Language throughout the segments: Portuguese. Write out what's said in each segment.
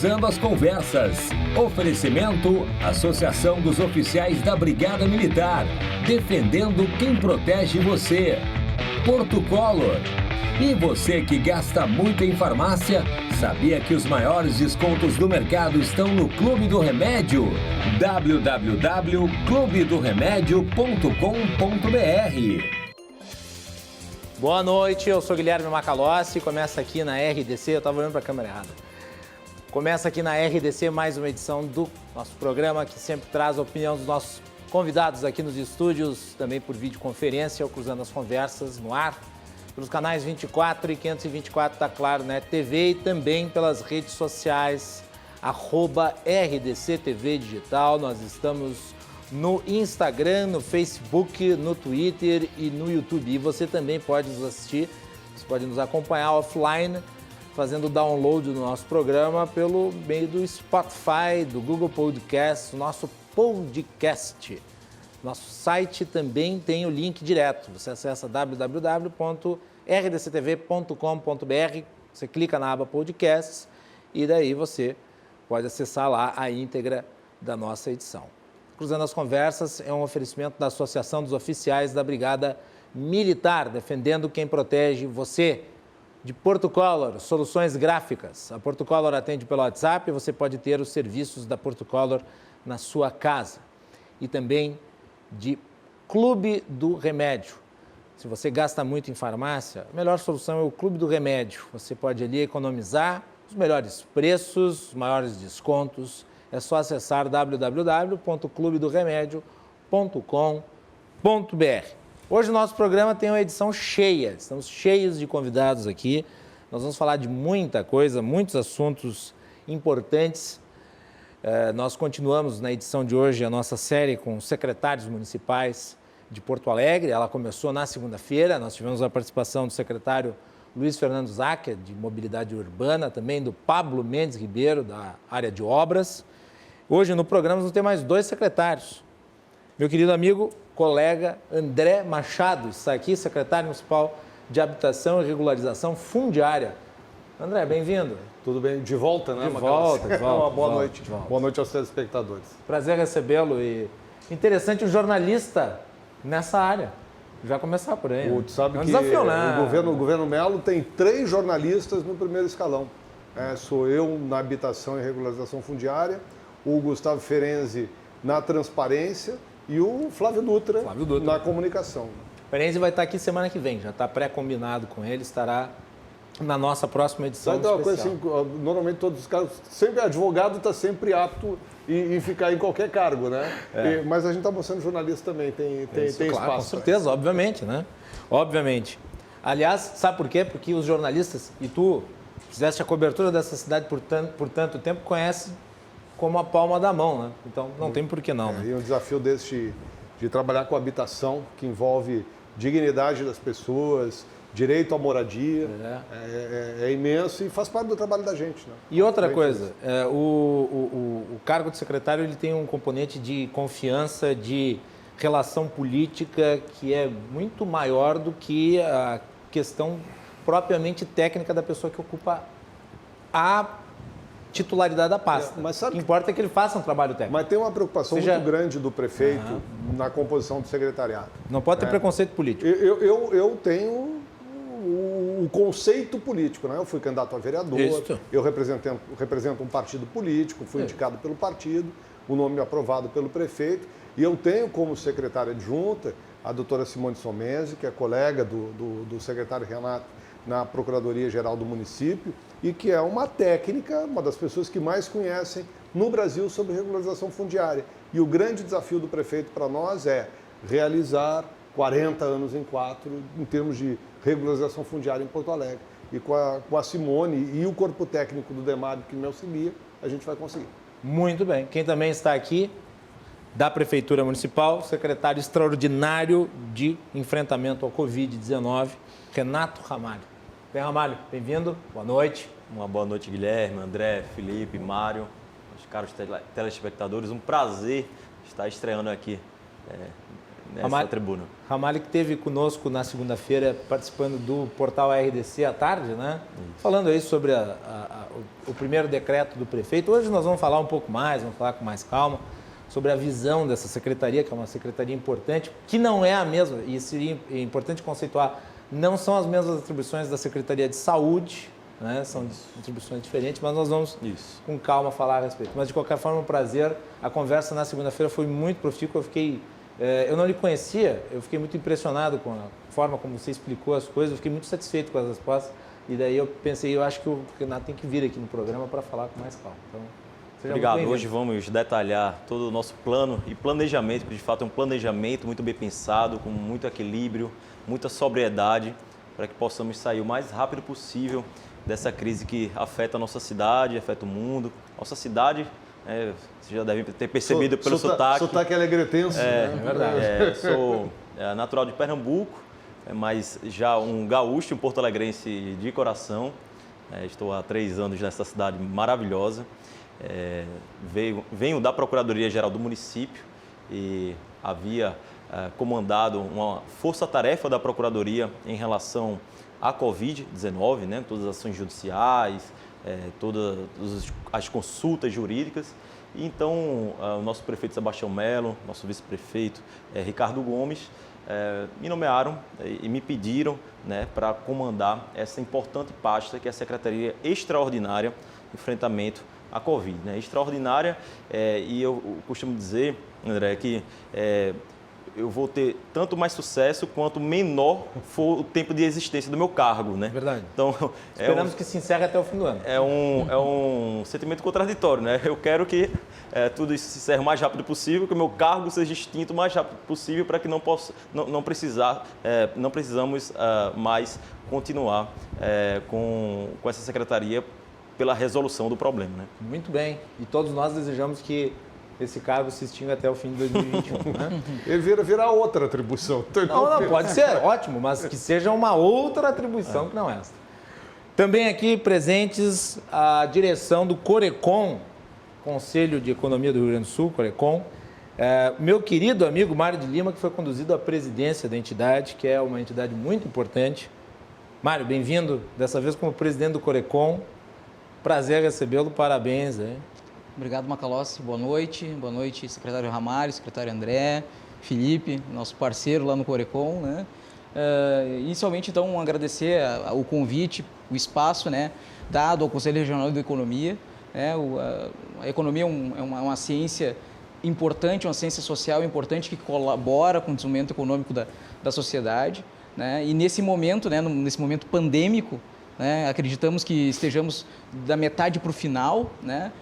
Cruzando as Conversas. Oferecimento: Associação dos Oficiais da Brigada Militar. Defendendo quem protege você. Porto Color. E você que gasta muito em farmácia, sabia que os maiores descontos do mercado estão no Clube do Remédio? www.clubedoremedio.com.br. Boa noite, eu sou Guilherme Macalossi, começa aqui na RDC, eu estava olhando para a câmera errada. Começa aqui na RDC mais uma edição do nosso programa que sempre traz a opinião dos nossos convidados aqui nos estúdios, também por videoconferência, Cruzando as Conversas no ar, pelos canais 24 e 524 da Claro Net TV e também pelas redes sociais, @RDC TV Digital. Nós estamos no Instagram, no Facebook, no Twitter e no YouTube. E você também pode nos assistir, você pode nos acompanhar offline, fazendo download do nosso programa pelo meio do Spotify, do Google Podcast, nosso podcast. Nosso site também tem o link direto. Você acessa www.rdctv.com.br, você clica na aba Podcasts e daí você pode acessar lá a íntegra da nossa edição. Cruzando as Conversas é um oferecimento da Associação dos Oficiais da Brigada Militar, defendendo quem protege você. De Porto Color, soluções gráficas. A Porto Color atende pelo WhatsApp e você pode ter os serviços da Porto Color na sua casa. E também de Clube do Remédio. Se você gasta muito em farmácia, a melhor solução é o Clube do Remédio. Você pode ali economizar os melhores preços, os maiores descontos. É só acessar www.clubedoremedio.com.br. Hoje o nosso programa tem uma edição cheia, estamos cheios de convidados aqui. Nós vamos falar de muita coisa, muitos assuntos importantes. Nós continuamos na edição de hoje a nossa série com secretários municipais de Porto Alegre. Ela começou na segunda-feira, nós tivemos a participação do secretário Luiz Fernando Zacher, de Mobilidade Urbana, também do Pablo Mendes Ribeiro, da área de obras. Hoje no programa vamos ter mais dois secretários. Meu querido amigo, colega André Machado está aqui, secretário municipal de Habitação e Regularização Fundiária. André, bem-vindo. Tudo bem? De volta, né? De volta. Boa noite. Boa noite aos telespectadores. Prazer recebê-lo e interessante um jornalista nessa área. Já começar por aí. Tu sabe que desafio, né? o governo Melo tem 3 jornalistas no primeiro escalão. Sou eu na Habitação e Regularização Fundiária, o Gustavo Ferenzi na Transparência e o Flávio Dutra na Comunicação. Ferenzi vai estar aqui semana que vem, já está pré-combinado com ele, estará na nossa próxima edição Então, coisa assim, normalmente todos os caras, sempre advogado está sempre apto em ficar em qualquer cargo, né? Mas a gente está mostrando jornalista também, tem claro, espaço. Com certeza, obviamente, né? Obviamente. Sabe por quê? Porque os jornalistas, e tu fizeste a cobertura dessa cidade por tanto tempo, conhece como a palma da mão, né? Então não tem por que não. Né? E um desafio desse de trabalhar com habitação, que envolve dignidade das pessoas, direito à moradia, é imenso e faz parte do trabalho da gente. Né? E outra coisa, o cargo de secretário ele tem um componente de confiança, de relação política que é muito maior do que a questão propriamente técnica da pessoa que ocupa a titularidade da pasta. Mas sabe, o que importa é que ele faça um trabalho técnico. Mas tem uma preocupação muito grande do prefeito na composição do secretariado. Não pode ter preconceito político. Eu tenho o conceito político, né? Eu fui candidato a vereador, eu represento um partido político, fui indicado pelo partido, o nome aprovado pelo prefeito, e eu tenho como secretária adjunta a doutora Simone Somese, que é colega do secretário Renato na Procuradoria-Geral do município e que é uma técnica, uma das pessoas que mais conhecem no Brasil sobre regularização fundiária. E o grande desafio do prefeito para nós é realizar 40 anos em 4 em termos de regularização fundiária em Porto Alegre. E com a Simone e o corpo técnico do DEMAB que me auxilia, a gente vai conseguir. Muito bem. Quem também está aqui da Prefeitura Municipal, secretário extraordinário de enfrentamento ao Covid-19, Renato Ramalho. Bem, Ramalho, bem-vindo, boa noite. Uma boa noite, Guilherme, André, Felipe, Mário, os caros telespectadores. Um prazer estar estreando aqui nessa tribuna. Ramalho, que esteve conosco na segunda-feira participando do portal RDC à tarde, né? Falando aí sobre o primeiro decreto do prefeito. Hoje nós vamos falar um pouco mais, vamos falar com mais calma sobre a visão dessa secretaria, que é uma secretaria importante, que não é a mesma, e seria importante conceituar, não são as mesmas atribuições da Secretaria de Saúde, né? São atribuições diferentes, mas nós vamos com calma falar a respeito. Mas, de qualquer forma, um prazer. A conversa na segunda-feira foi muito profícua. Eu não lhe conhecia, eu fiquei muito impressionado com a forma como você explicou as coisas, eu fiquei muito satisfeito com as respostas. E daí eu pensei, eu acho que o Renato tem que vir aqui no programa para falar com mais calma. Então, obrigado. Hoje vamos detalhar todo o nosso plano e planejamento, que de fato é um planejamento muito bem pensado, com muito equilíbrio, muita sobriedade, para que possamos sair o mais rápido possível dessa crise que afeta a nossa cidade, afeta o mundo. Nossa cidade, você já deve ter percebido pelo sotaque. Sotaque alegretense. É verdade. Sou natural de Pernambuco, mas já um gaúcho, um porto-alegrense de coração. Estou há 3 anos nessa cidade maravilhosa. Venho da Procuradoria-Geral do município e havia comandado uma força-tarefa da Procuradoria em relação à Covid-19, né? Todas as ações judiciais, todas as consultas jurídicas. E então, o nosso prefeito Sebastião Melo, nosso vice-prefeito Ricardo Gomes, me nomearam e me pediram, né, para comandar essa importante pasta, que é a Secretaria Extraordinária de Enfrentamento à Covid, né? Extraordinária, e eu costumo dizer, André, que eu vou ter tanto mais sucesso quanto menor for o tempo de existência do meu cargo, né? Verdade. Então, esperamos que se encerre até o fim do ano. É um sentimento contraditório, né? Eu quero que tudo isso se encerre o mais rápido possível, que o meu cargo seja extinto o mais rápido possível, para que não precisamos mais continuar com essa secretaria pela resolução do problema, né? Muito bem. E todos nós desejamos que esse cargo se extinga até o fim de 2021. Né? Ele vira outra atribuição. Não, pode ser, ótimo, mas que seja uma outra atribuição que não essa. Também aqui presentes a direção do Corecon, Conselho de Economia do Rio Grande do Sul, Corecon. Meu querido amigo Mário de Lima, que foi conduzido à presidência da entidade, que é uma entidade muito importante. Mário, bem-vindo, dessa vez como presidente do Corecon. Prazer recebê-lo, parabéns. Hein? Obrigado, Macalossi. Boa noite, secretário Ramalho, secretário André, Felipe, nosso parceiro lá no Corecon, né? Inicialmente, então, agradecer o convite, o espaço, né, dado ao Conselho Regional de Economia. A economia é uma ciência importante, uma ciência social importante que colabora com o desenvolvimento econômico da sociedade, né? E nesse momento, né, nesse momento pandêmico, né, acreditamos que estejamos da metade para o final, né?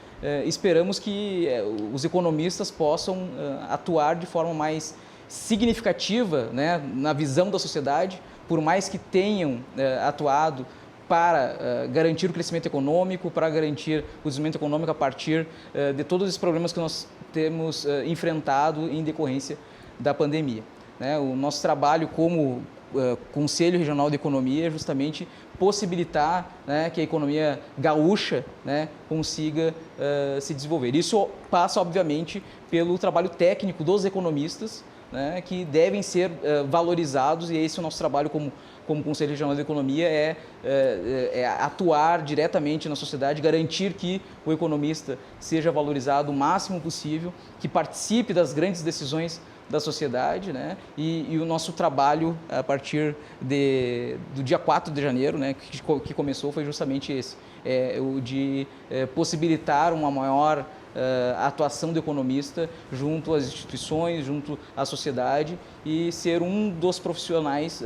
Esperamos que os economistas possam atuar de forma mais significativa, né, na visão da sociedade, por mais que tenham atuado para garantir o crescimento econômico, para garantir o desenvolvimento econômico a partir de todos os problemas que nós temos enfrentado em decorrência da pandemia, né? O nosso trabalho como Conselho Regional de Economia é justamente possibilitar, né, que a economia gaúcha, né, consiga se desenvolver. Isso passa, obviamente, pelo trabalho técnico dos economistas, né, que devem ser valorizados, e esse é o nosso trabalho como Conselho Regional de Economia, é atuar diretamente na sociedade, garantir que o economista seja valorizado o máximo possível, que participe das grandes decisões da sociedade, né? E o nosso trabalho a partir do dia 4 de janeiro, né, que começou, foi justamente esse, o de possibilitar uma maior atuação do economista junto às instituições, junto à sociedade, e ser um dos profissionais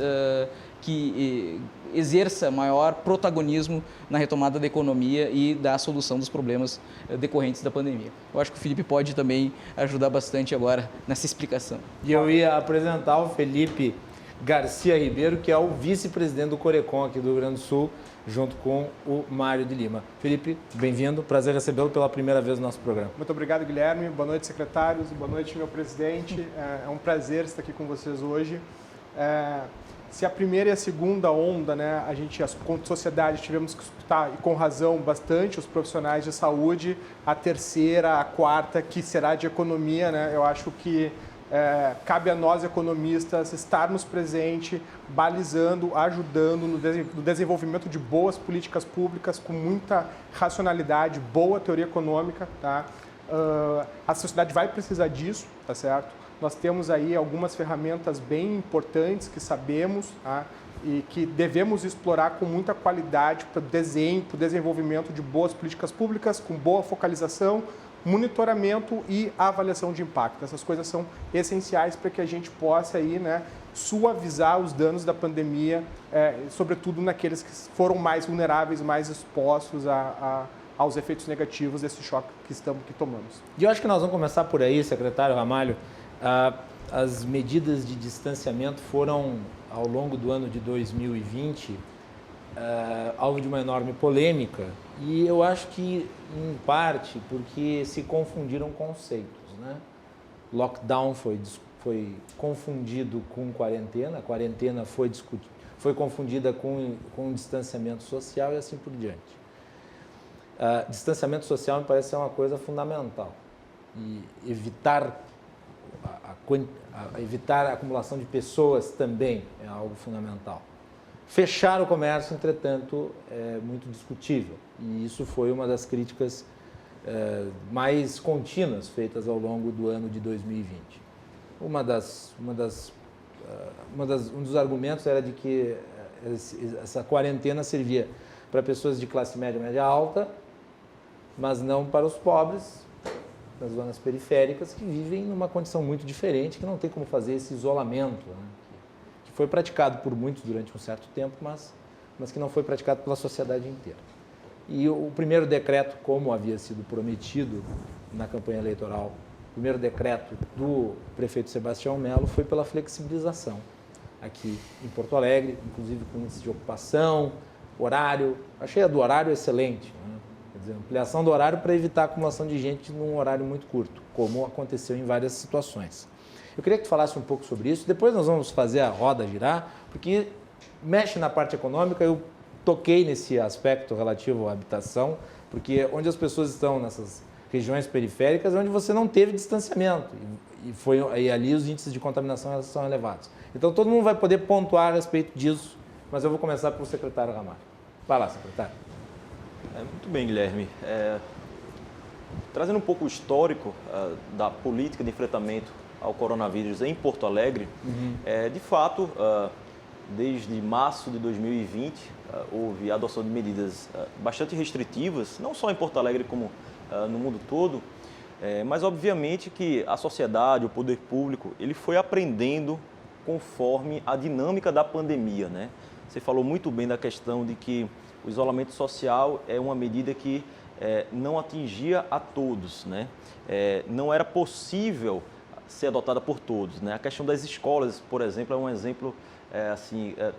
que exerça maior protagonismo na retomada da economia e da solução dos problemas decorrentes da pandemia. Eu acho que o Felipe pode também ajudar bastante agora nessa explicação. E eu ia apresentar o Felipe Garcia Ribeiro, que é o vice-presidente do Corecon aqui do Rio Grande do Sul, junto com o Mário de Lima. Felipe, bem-vindo, prazer recebê-lo pela primeira vez no nosso programa. Muito obrigado, Guilherme. Boa noite, secretários. Boa noite, meu presidente. É um prazer estar aqui com vocês hoje. Se a primeira e a segunda onda, né, a gente, como sociedade, tivemos que escutar, e com razão, bastante os profissionais de saúde, a terceira, a quarta, que será de economia, né, eu acho que cabe a nós, economistas, estarmos presentes, balizando, ajudando no desenvolvimento de boas políticas públicas com muita racionalidade, boa teoria econômica, tá? A sociedade vai precisar disso, tá certo? Nós temos aí algumas ferramentas bem importantes que sabemos, tá? E que devemos explorar com muita qualidade para o desenho, para o desenvolvimento de boas políticas públicas, com boa focalização, monitoramento e avaliação de impacto. Essas coisas são essenciais para que a gente possa aí, né, suavizar os danos da pandemia, sobretudo naqueles que foram mais vulneráveis, mais expostos aos efeitos negativos desse choque que tomamos. E eu acho que nós vamos começar por aí, secretário Ramalho. As medidas de distanciamento foram, ao longo do ano de 2020, alvo de uma enorme polêmica, e eu acho que, em parte, porque se confundiram conceitos, né? Lockdown foi confundido com quarentena, a quarentena foi confundida com distanciamento social e assim por diante. Distanciamento social me parece ser uma coisa fundamental, e evitar a acumulação de pessoas também é algo fundamental. Fechar o comércio, entretanto, é muito discutível, e isso foi uma das críticas mais contínuas feitas ao longo do ano de 2020. Um dos argumentos era de que essa quarentena servia para pessoas de classe média, média alta, mas não para os pobres, nas zonas periféricas, que vivem numa condição muito diferente, que não tem como fazer esse isolamento, né? Que foi praticado por muitos durante um certo tempo, mas que não foi praticado pela sociedade inteira. E o primeiro decreto, como havia sido prometido na campanha eleitoral, o primeiro decreto do prefeito Sebastião Melo foi pela flexibilização aqui em Porto Alegre, inclusive com índice de ocupação, horário. Achei a do horário excelente, né? Quer dizer, ampliação do horário para evitar a acumulação de gente num horário muito curto, como aconteceu em várias situações. Eu queria que tu falasse um pouco sobre isso, depois nós vamos fazer a roda girar, porque mexe na parte econômica. Eu toquei nesse aspecto relativo à habitação, porque onde as pessoas estão nessas regiões periféricas é onde você não teve distanciamento, e ali os índices de contaminação são elevados. Então todo mundo vai poder pontuar a respeito disso, mas eu vou começar pelo secretário Ramalho. Vai lá, secretário. Muito bem, Guilherme. Trazendo um pouco o histórico da política de enfrentamento ao coronavírus em Porto Alegre, de fato, desde março de 2020, houve a adoção de medidas bastante restritivas, não só em Porto Alegre como no mundo todo, mas obviamente que a sociedade, o poder público, ele foi aprendendo conforme a dinâmica da pandemia, né? Você falou muito bem da questão de que o isolamento social é uma medida que não atingia a todos, né? Não era possível ser adotada por todos, né? A questão das escolas, por exemplo, é um exemplo,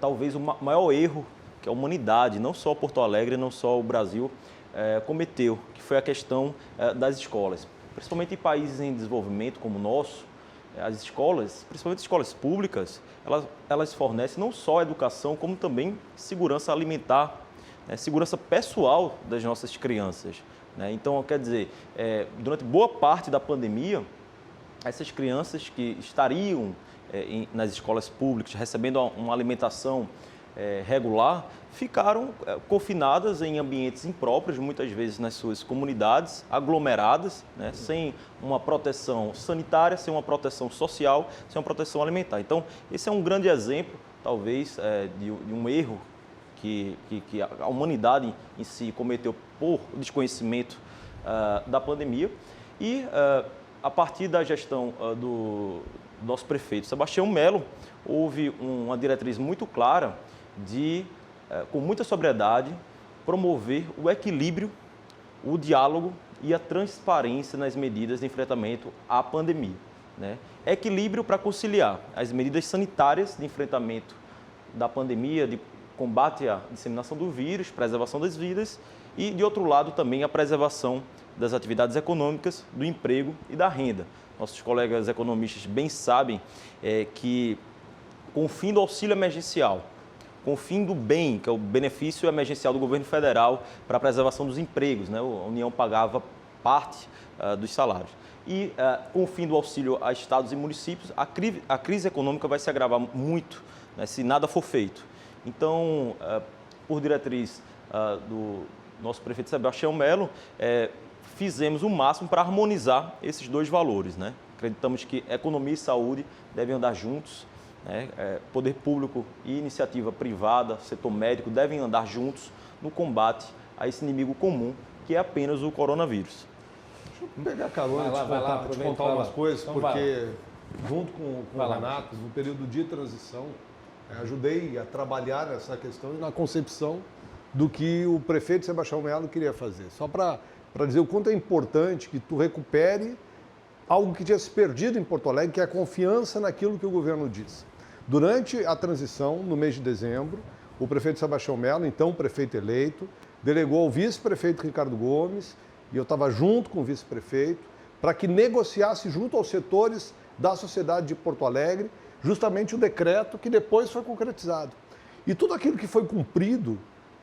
talvez o maior erro que a humanidade, não só Porto Alegre, não só o Brasil, cometeu, que foi a questão das escolas. Principalmente em países em desenvolvimento como o nosso, as escolas, principalmente escolas públicas, elas fornecem não só educação, como também segurança alimentar, segurança pessoal das nossas crianças, né? Então, quer dizer, durante boa parte da pandemia, essas crianças que estariam nas escolas públicas recebendo uma alimentação regular, ficaram confinadas em ambientes impróprios, muitas vezes nas suas comunidades, aglomeradas, né? Sem uma proteção sanitária, sem uma proteção social, sem uma proteção alimentar. Então, esse é um grande exemplo, talvez, de um erro que a humanidade em si cometeu por desconhecimento da pandemia. E, a partir da gestão do nosso prefeito Sebastião Melo, houve uma diretriz muito clara de, com muita sobriedade, promover o equilíbrio, o diálogo e a transparência nas medidas de enfrentamento à pandemia, né? Equilíbrio para conciliar as medidas sanitárias de enfrentamento da pandemia, de combate à disseminação do vírus, preservação das vidas e, de outro lado, também a preservação das atividades econômicas, do emprego e da renda. Nossos colegas economistas bem sabem que, com o fim do auxílio emergencial, com o fim do BEM, que é o benefício emergencial do governo federal para a preservação dos empregos, né? A União pagava parte dos salários. E com o fim do auxílio a estados e municípios, a crise econômica vai se agravar muito, né, se nada for feito. Então, por diretriz do nosso prefeito Sebastião Melo, fizemos o máximo para harmonizar esses dois valores, né? Acreditamos que economia e saúde devem andar juntos, né? Poder público e iniciativa privada, setor médico, devem andar juntos no combate a esse inimigo comum, que é apenas o coronavírus. Deixa eu pegar carona e te contar umas coisas, então, porque junto com o Renato, no período de transição, ajudei a trabalhar nessa questão e na concepção do que o prefeito Sebastião Melo queria fazer. Só para dizer o quanto é importante que tu recupere algo que tinha se perdido em Porto Alegre, que é a confiança naquilo que o governo diz. Durante a transição, no mês de dezembro, o prefeito Sebastião Melo, então prefeito eleito, delegou ao vice-prefeito Ricardo Gomes, e eu estava junto com o vice-prefeito, para que negociasse junto aos setores da sociedade de Porto Alegre, justamente o decreto que depois foi concretizado. E tudo aquilo que foi cumprido,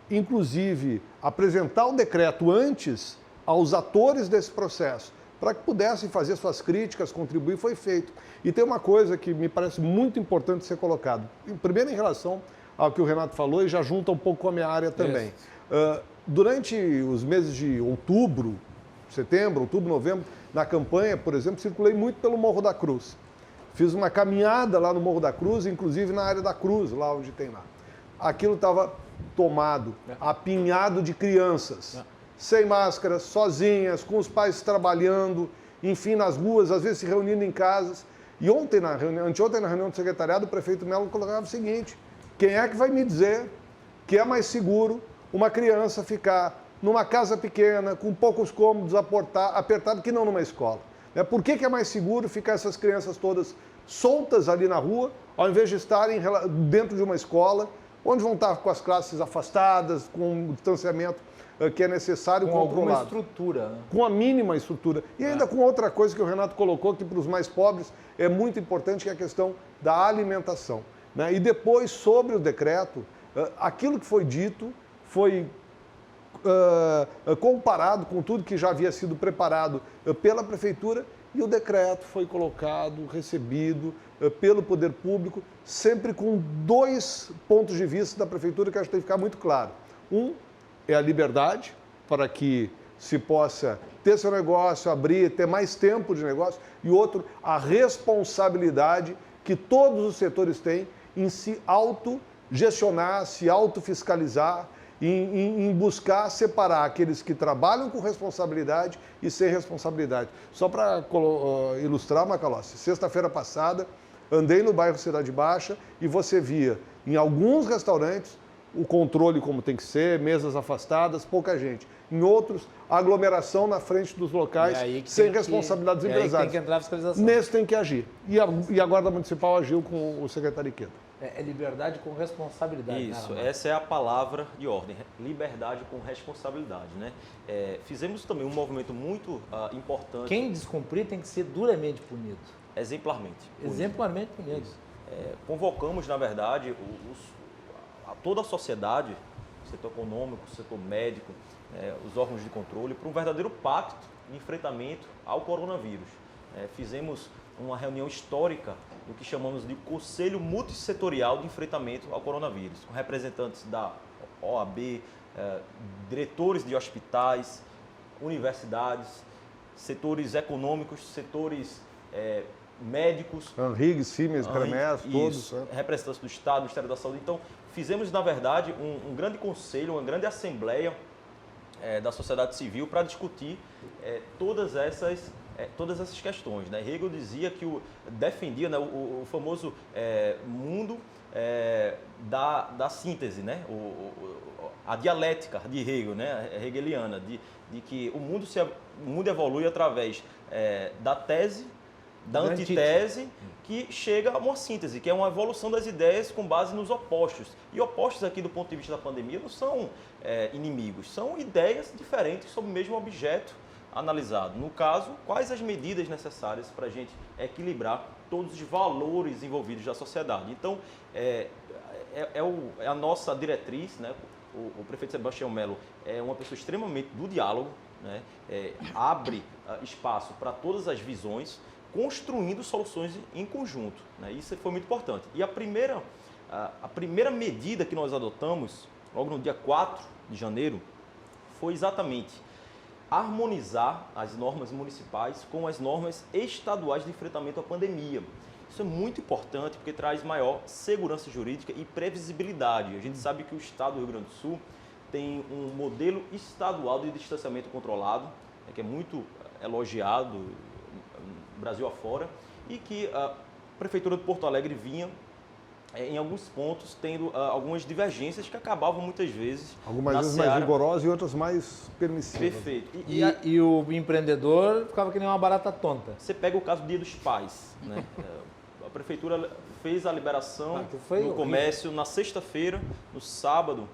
inclusive apresentar o decreto antes aos atores desse processo, para que pudessem fazer suas críticas, contribuir, foi feito. E tem uma coisa que me parece muito importante ser colocado. Primeiro, em relação ao que o Renato falou, e já junta um pouco com a minha área também. Durante os meses de outubro, novembro, na campanha, por exemplo, circulei muito pelo Morro da Cruz. Fiz uma caminhada lá no Morro da Cruz, inclusive na área da Cruz, lá onde tem lá. Aquilo estava tomado, apinhado de crianças, sem máscara, sozinhas, com os pais trabalhando, enfim, nas ruas, às vezes se reunindo em casas. E anteontem na reunião do secretariado, o prefeito Melo colocava o seguinte: quem é que vai me dizer que é mais seguro uma criança ficar numa casa pequena, com poucos cômodos, apertado, que não numa escola? Por que é mais seguro ficar essas crianças todas soltas ali na rua, ao invés de estarem dentro de uma escola, onde vão estar com as classes afastadas, com o distanciamento que é necessário, com controlado. alguma estrutura, né? Com a mínima estrutura. E ainda com outra coisa que o Renato colocou, que para os mais pobres é muito importante, que é a questão da alimentação, né? E depois, sobre o decreto, aquilo que foi dito foi comparado com tudo que já havia sido preparado pela Prefeitura, e o decreto foi colocado, recebido pelo Poder Público, sempre com dois pontos de vista da Prefeitura que acho que tem que ficar muito claro. Um é a liberdade, para que se possa ter seu negócio, abrir, ter mais tempo de negócio, e outro, a responsabilidade que todos os setores têm em se autogestionar, se autofiscalizar, em buscar separar aqueles que trabalham com responsabilidade e sem responsabilidade. Só para ilustrar, Macalossi, sexta-feira passada, andei no bairro Cidade Baixa e você via em alguns restaurantes o controle como tem que ser, mesas afastadas, pouca gente. Em outros, aglomeração na frente dos locais, sem responsabilidade dos empresários. Tem que entrar a fiscalização. Nesse tem que agir. E a Guarda Municipal agiu com o secretário Iqueto. É liberdade com responsabilidade. Isso, essa é a palavra de ordem, liberdade com responsabilidade, né? Fizemos também um movimento muito importante. Quem descumprir tem que ser duramente punido. Exemplarmente. Exemplarmente punido. Convocamos, na verdade, toda a sociedade, o setor econômico, o setor médico, os órgãos de controle, para um verdadeiro pacto de enfrentamento ao coronavírus. Fizemos uma reunião histórica do que chamamos de Conselho Multissetorial de Enfrentamento ao Coronavírus, com representantes da OAB, diretores de hospitais, universidades, setores econômicos, setores médicos. Anrig, Siemens, Cremers, todos. Representantes do Estado, do Ministério da Saúde. Então, fizemos, na verdade, um grande conselho, uma grande assembleia da sociedade civil para discutir todas essas questões, né? Hegel dizia que defendia, né, o famoso mundo da síntese, né? A dialética de Hegel, né? Hegeliana, de que o mundo evolui através da tese, da antítese, que chega a uma síntese, que é uma evolução das ideias com base nos opostos. E opostos aqui do ponto de vista da pandemia não são inimigos, são ideias diferentes sobre o mesmo objeto analisado. No caso, quais as medidas necessárias para a gente equilibrar todos os valores envolvidos da sociedade. Então, é a nossa diretriz, né? O prefeito Sebastião Melo é uma pessoa extremamente do diálogo, né, abre espaço para todas as visões, construindo soluções em conjunto, né? Isso foi muito importante. E a primeira medida que nós adotamos, logo no dia 4 de janeiro, foi exatamente harmonizar as normas municipais com as normas estaduais de enfrentamento à pandemia. Isso é muito importante porque traz maior segurança jurídica e previsibilidade. A gente sabe que o Estado do Rio Grande do Sul tem um modelo estadual de distanciamento controlado, né, que é muito elogiado Brasil afora, e que a Prefeitura de Porto Alegre vinha, em alguns pontos, tendo algumas divergências que acabavam muitas vezes... Algumas vezes mais rigorosas e outras mais permissivas. Perfeito. E o empreendedor ficava que nem uma barata tonta. Você pega o caso do Dia dos Pais, né? A Prefeitura fez a liberação no comércio na sexta-feira, no sábado.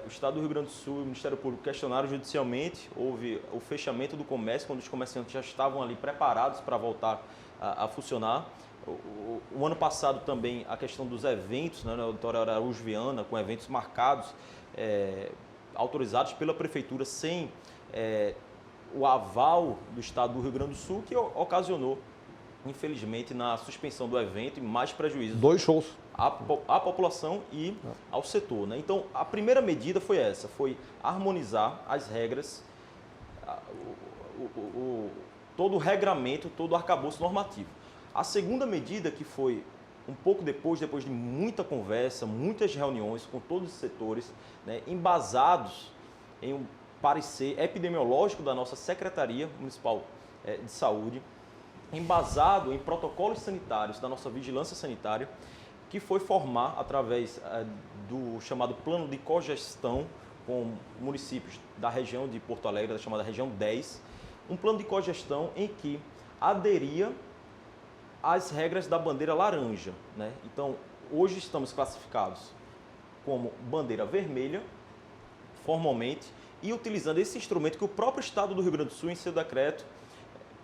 O Estado do Rio Grande do Sul e o Ministério Público questionaram judicialmente, houve o fechamento do comércio, quando os comerciantes já estavam ali preparados para voltar a funcionar. O ano passado também a questão dos eventos, né, na Auditório Araújo Viana, com eventos marcados, autorizados pela Prefeitura sem o aval do Estado do Rio Grande do Sul, que ocasionou, infelizmente, na suspensão do evento e mais prejuízos. 2 shows. À população e ao setor, né? Então, a primeira medida foi essa, foi harmonizar as regras, todo o regramento, todo o arcabouço normativo. A segunda medida, que foi um pouco depois de muita conversa, muitas reuniões com todos os setores, né, embasados em um parecer epidemiológico da nossa Secretaria Municipal de Saúde, embasado em protocolos sanitários da nossa vigilância sanitária, que foi formar, através do chamado plano de cogestão com municípios da região de Porto Alegre, da chamada região 10, um plano de cogestão em que aderia às regras da bandeira laranja, né? Então, hoje estamos classificados como bandeira vermelha, formalmente, e utilizando esse instrumento que o próprio Estado do Rio Grande do Sul, em seu decreto,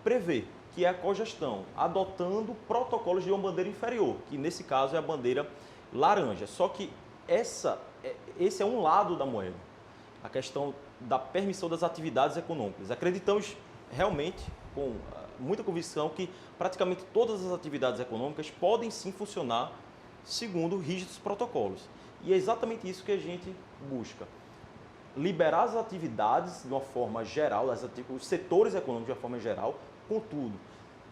prevê, que é a cogestão, adotando protocolos de uma bandeira inferior, que nesse caso é a bandeira laranja. Só que esse é um lado da moeda, a questão da permissão das atividades econômicas. Acreditamos realmente, com muita convicção, que praticamente todas as atividades econômicas podem sim funcionar segundo rígidos protocolos. E é exatamente isso que a gente busca. Liberar as atividades de uma forma geral, os setores econômicos de uma forma geral, contudo,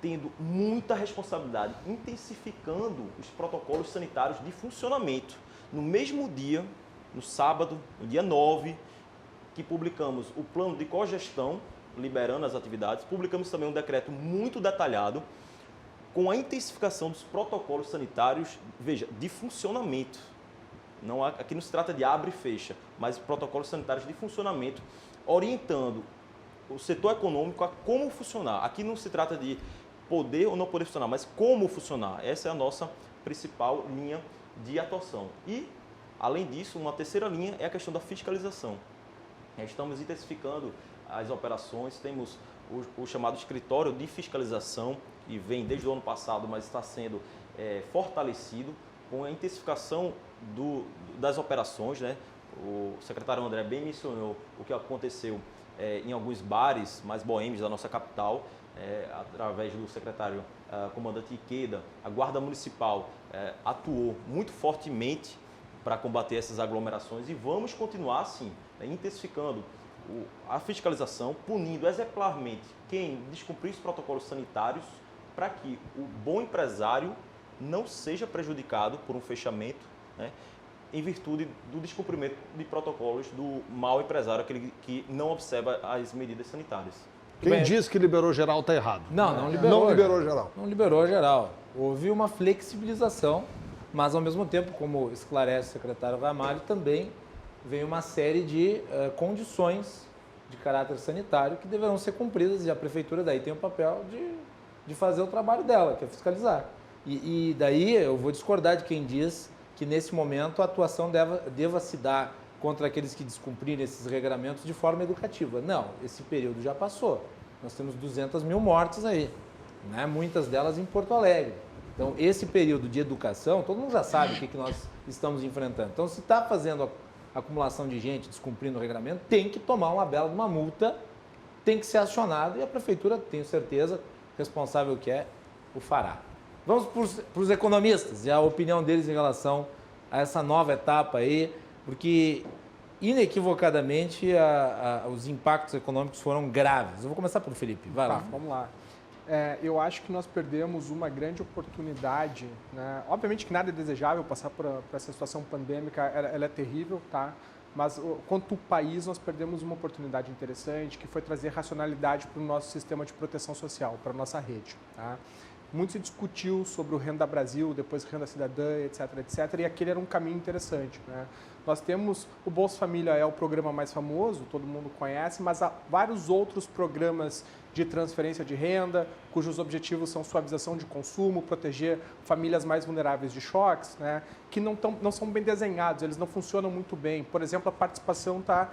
tendo muita responsabilidade, intensificando os protocolos sanitários de funcionamento. No mesmo dia, no sábado, no dia 9, que publicamos o plano de cogestão, liberando as atividades, publicamos também um decreto muito detalhado com a intensificação dos protocolos sanitários, veja, de funcionamento. Não, aqui não se trata de abre e fecha, mas protocolos sanitários de funcionamento, orientando o setor econômico a como funcionar. Aqui não se trata de poder ou não poder funcionar, mas como funcionar. Essa é a nossa principal linha de atuação. E, além disso, uma terceira linha é a questão da fiscalização. Estamos intensificando as operações, temos o chamado escritório de fiscalização, que vem desde o ano passado, mas está sendo fortalecido com a intensificação das operações, né? O secretário André bem mencionou o que aconteceu em alguns bares mais boêmios da nossa capital, através do secretário comandante Iqueda. A Guarda Municipal atuou muito fortemente para combater essas aglomerações e vamos continuar assim, intensificando a fiscalização, punindo exemplarmente quem descumprir os protocolos sanitários, para que o bom empresário não seja prejudicado por um fechamento, né, em virtude do descumprimento de protocolos do mau empresário, aquele que não observa as medidas sanitárias. Quem diz que liberou geral está errado. Não liberou. Não liberou geral. Não liberou geral. Houve uma flexibilização, mas ao mesmo tempo, como esclarece o secretário Ramalho, também vem uma série de condições de caráter sanitário que deverão ser cumpridas e a prefeitura daí tem o papel de fazer o trabalho dela, que é fiscalizar. E daí eu vou discordar de quem diz que nesse momento a atuação deva se dar contra aqueles que descumprirem esses regramentos de forma educativa. Não, esse período já passou. Nós temos 200 mil mortes aí, né? Muitas delas em Porto Alegre. Então, esse período de educação, todo mundo já sabe o que nós estamos enfrentando. Então, se está fazendo a acumulação de gente descumprindo o regramento, tem que tomar uma bela de uma multa, tem que ser acionado e a prefeitura, tenho certeza, responsável que é, o fará. Vamos para os economistas e a opinião deles em relação a essa nova etapa aí, porque inequivocadamente os impactos econômicos foram graves. Eu vou começar pelo Felipe, vai lá. Vamos lá. Eu acho que nós perdemos uma grande oportunidade, né? Obviamente que nada é desejável, passar por essa situação pandêmica, ela é terrível, tá? Mas quanto país, nós perdemos uma oportunidade interessante, que foi trazer racionalidade para o nosso sistema de proteção social, para a nossa rede, tá? Muito se discutiu sobre o Renda Brasil, depois Renda Cidadã, etc, etc, e aquele era um caminho interessante, né? Nós temos o Bolsa Família, é o programa mais famoso, todo mundo conhece, mas há vários outros programas de transferência de renda, cujos objetivos são suavização de consumo, proteger famílias mais vulneráveis de choques, né? Que não são bem desenhados, eles não funcionam muito bem. Por exemplo, a participação está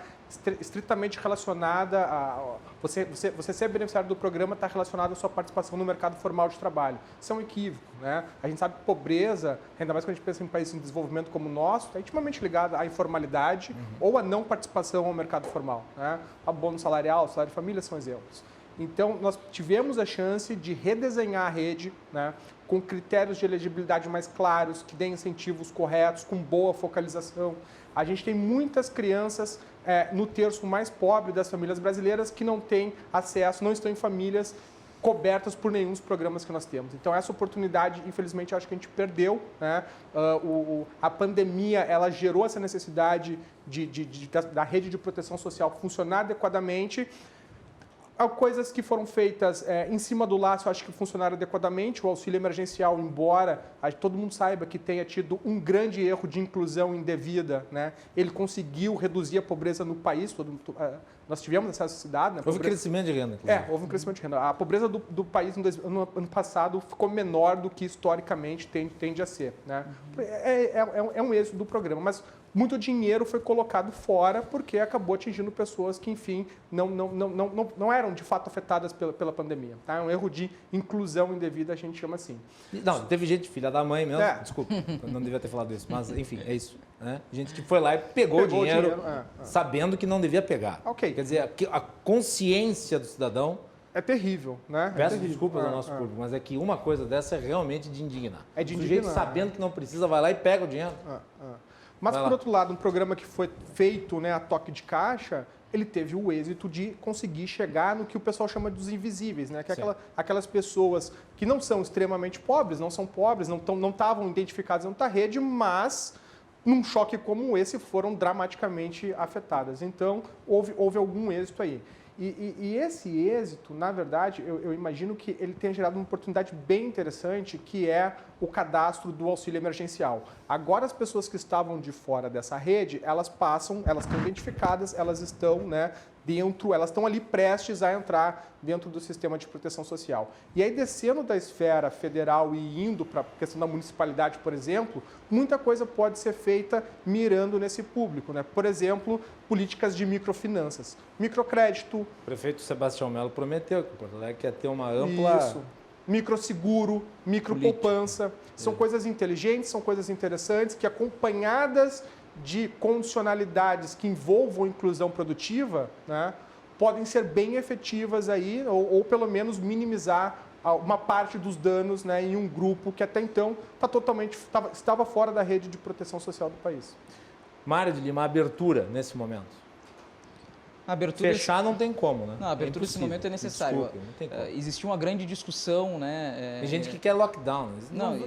estritamente relacionada a... Você ser beneficiário do programa está relacionado à sua participação no mercado formal de trabalho. Isso é um equívoco, né? A gente sabe que pobreza, ainda mais quando a gente pensa em países em desenvolvimento como o nosso, é intimamente ligada à informalidade ou à não participação ao mercado formal, né? Abono salarial, salário de família são exemplos. Então, nós tivemos a chance de redesenhar a rede, né, com critérios de elegibilidade mais claros, que deem incentivos corretos, com boa focalização. A gente tem muitas crianças no terço mais pobre das famílias brasileiras que não têm acesso, não estão em famílias cobertas por nenhum dos programas que nós temos. Então, essa oportunidade, infelizmente, eu acho que a gente perdeu, né? A pandemia, ela gerou essa necessidade da rede de proteção social funcionar adequadamente. Há coisas que foram feitas em cima do laço, eu acho que funcionaram adequadamente. O auxílio emergencial, embora todo mundo saiba que tenha tido um grande erro de inclusão indevida, né? Ele conseguiu reduzir a pobreza no país. Nós tivemos essa necessidade. Né? Houve crescimento de renda. Houve um crescimento de renda. A pobreza do país no ano passado ficou menor do que historicamente tende a ser, né? É um êxito do programa, mas muito dinheiro foi colocado fora porque acabou atingindo pessoas que, enfim, não eram de fato afetadas pela pandemia. Tá? É um erro de inclusão indevida, a gente chama assim. Não, teve gente, filha da mãe mesmo, desculpa, não devia ter falado isso, mas enfim, é isso. Né? Gente que foi lá e pegou o dinheiro sabendo que não devia pegar. Okay. Quer dizer, a consciência do cidadão... É terrível, né? Peço desculpas ao nosso público, mas é que uma coisa dessa é realmente de indignar. É de indignar. O sujeito sabendo que não precisa, vai lá e pega o dinheiro. Mas, por outro lado, um programa que foi feito, né, a toque de caixa, ele teve o êxito de conseguir chegar no que o pessoal chama dos invisíveis, né? Que é aquelas pessoas que não são extremamente pobres, não são pobres, não estavam identificadas na rede, mas num choque como esse foram dramaticamente afetadas. Então, houve algum êxito aí. E esse êxito, na verdade, eu imagino que ele tenha gerado uma oportunidade bem interessante, que é o cadastro do auxílio emergencial. Agora, as pessoas que estavam de fora dessa rede, elas estão identificadas, elas estão, né, elas estão ali prestes a entrar dentro do sistema de proteção social. E aí, descendo da esfera federal e indo para a questão da municipalidade, por exemplo, muita coisa pode ser feita mirando nesse público, né? Por exemplo, políticas de microfinanças, microcrédito. O prefeito Sebastião Melo prometeu que o Porto Alegre quer ter uma ampla... Isso. Microseguro, micropoupança. São coisas inteligentes, são coisas interessantes que, acompanhadas de condicionalidades que envolvam inclusão produtiva, né, podem ser bem efetivas aí, ou pelo menos minimizar uma parte dos danos, né, em um grupo que até então estava fora da rede de proteção social do país. Mário de Lima, abertura nesse momento. Fechar não tem como, né? Não, a abertura nesse momento é necessário. Desculpe, não tem como. Existiu uma grande discussão, né? Tem gente que quer lockdown.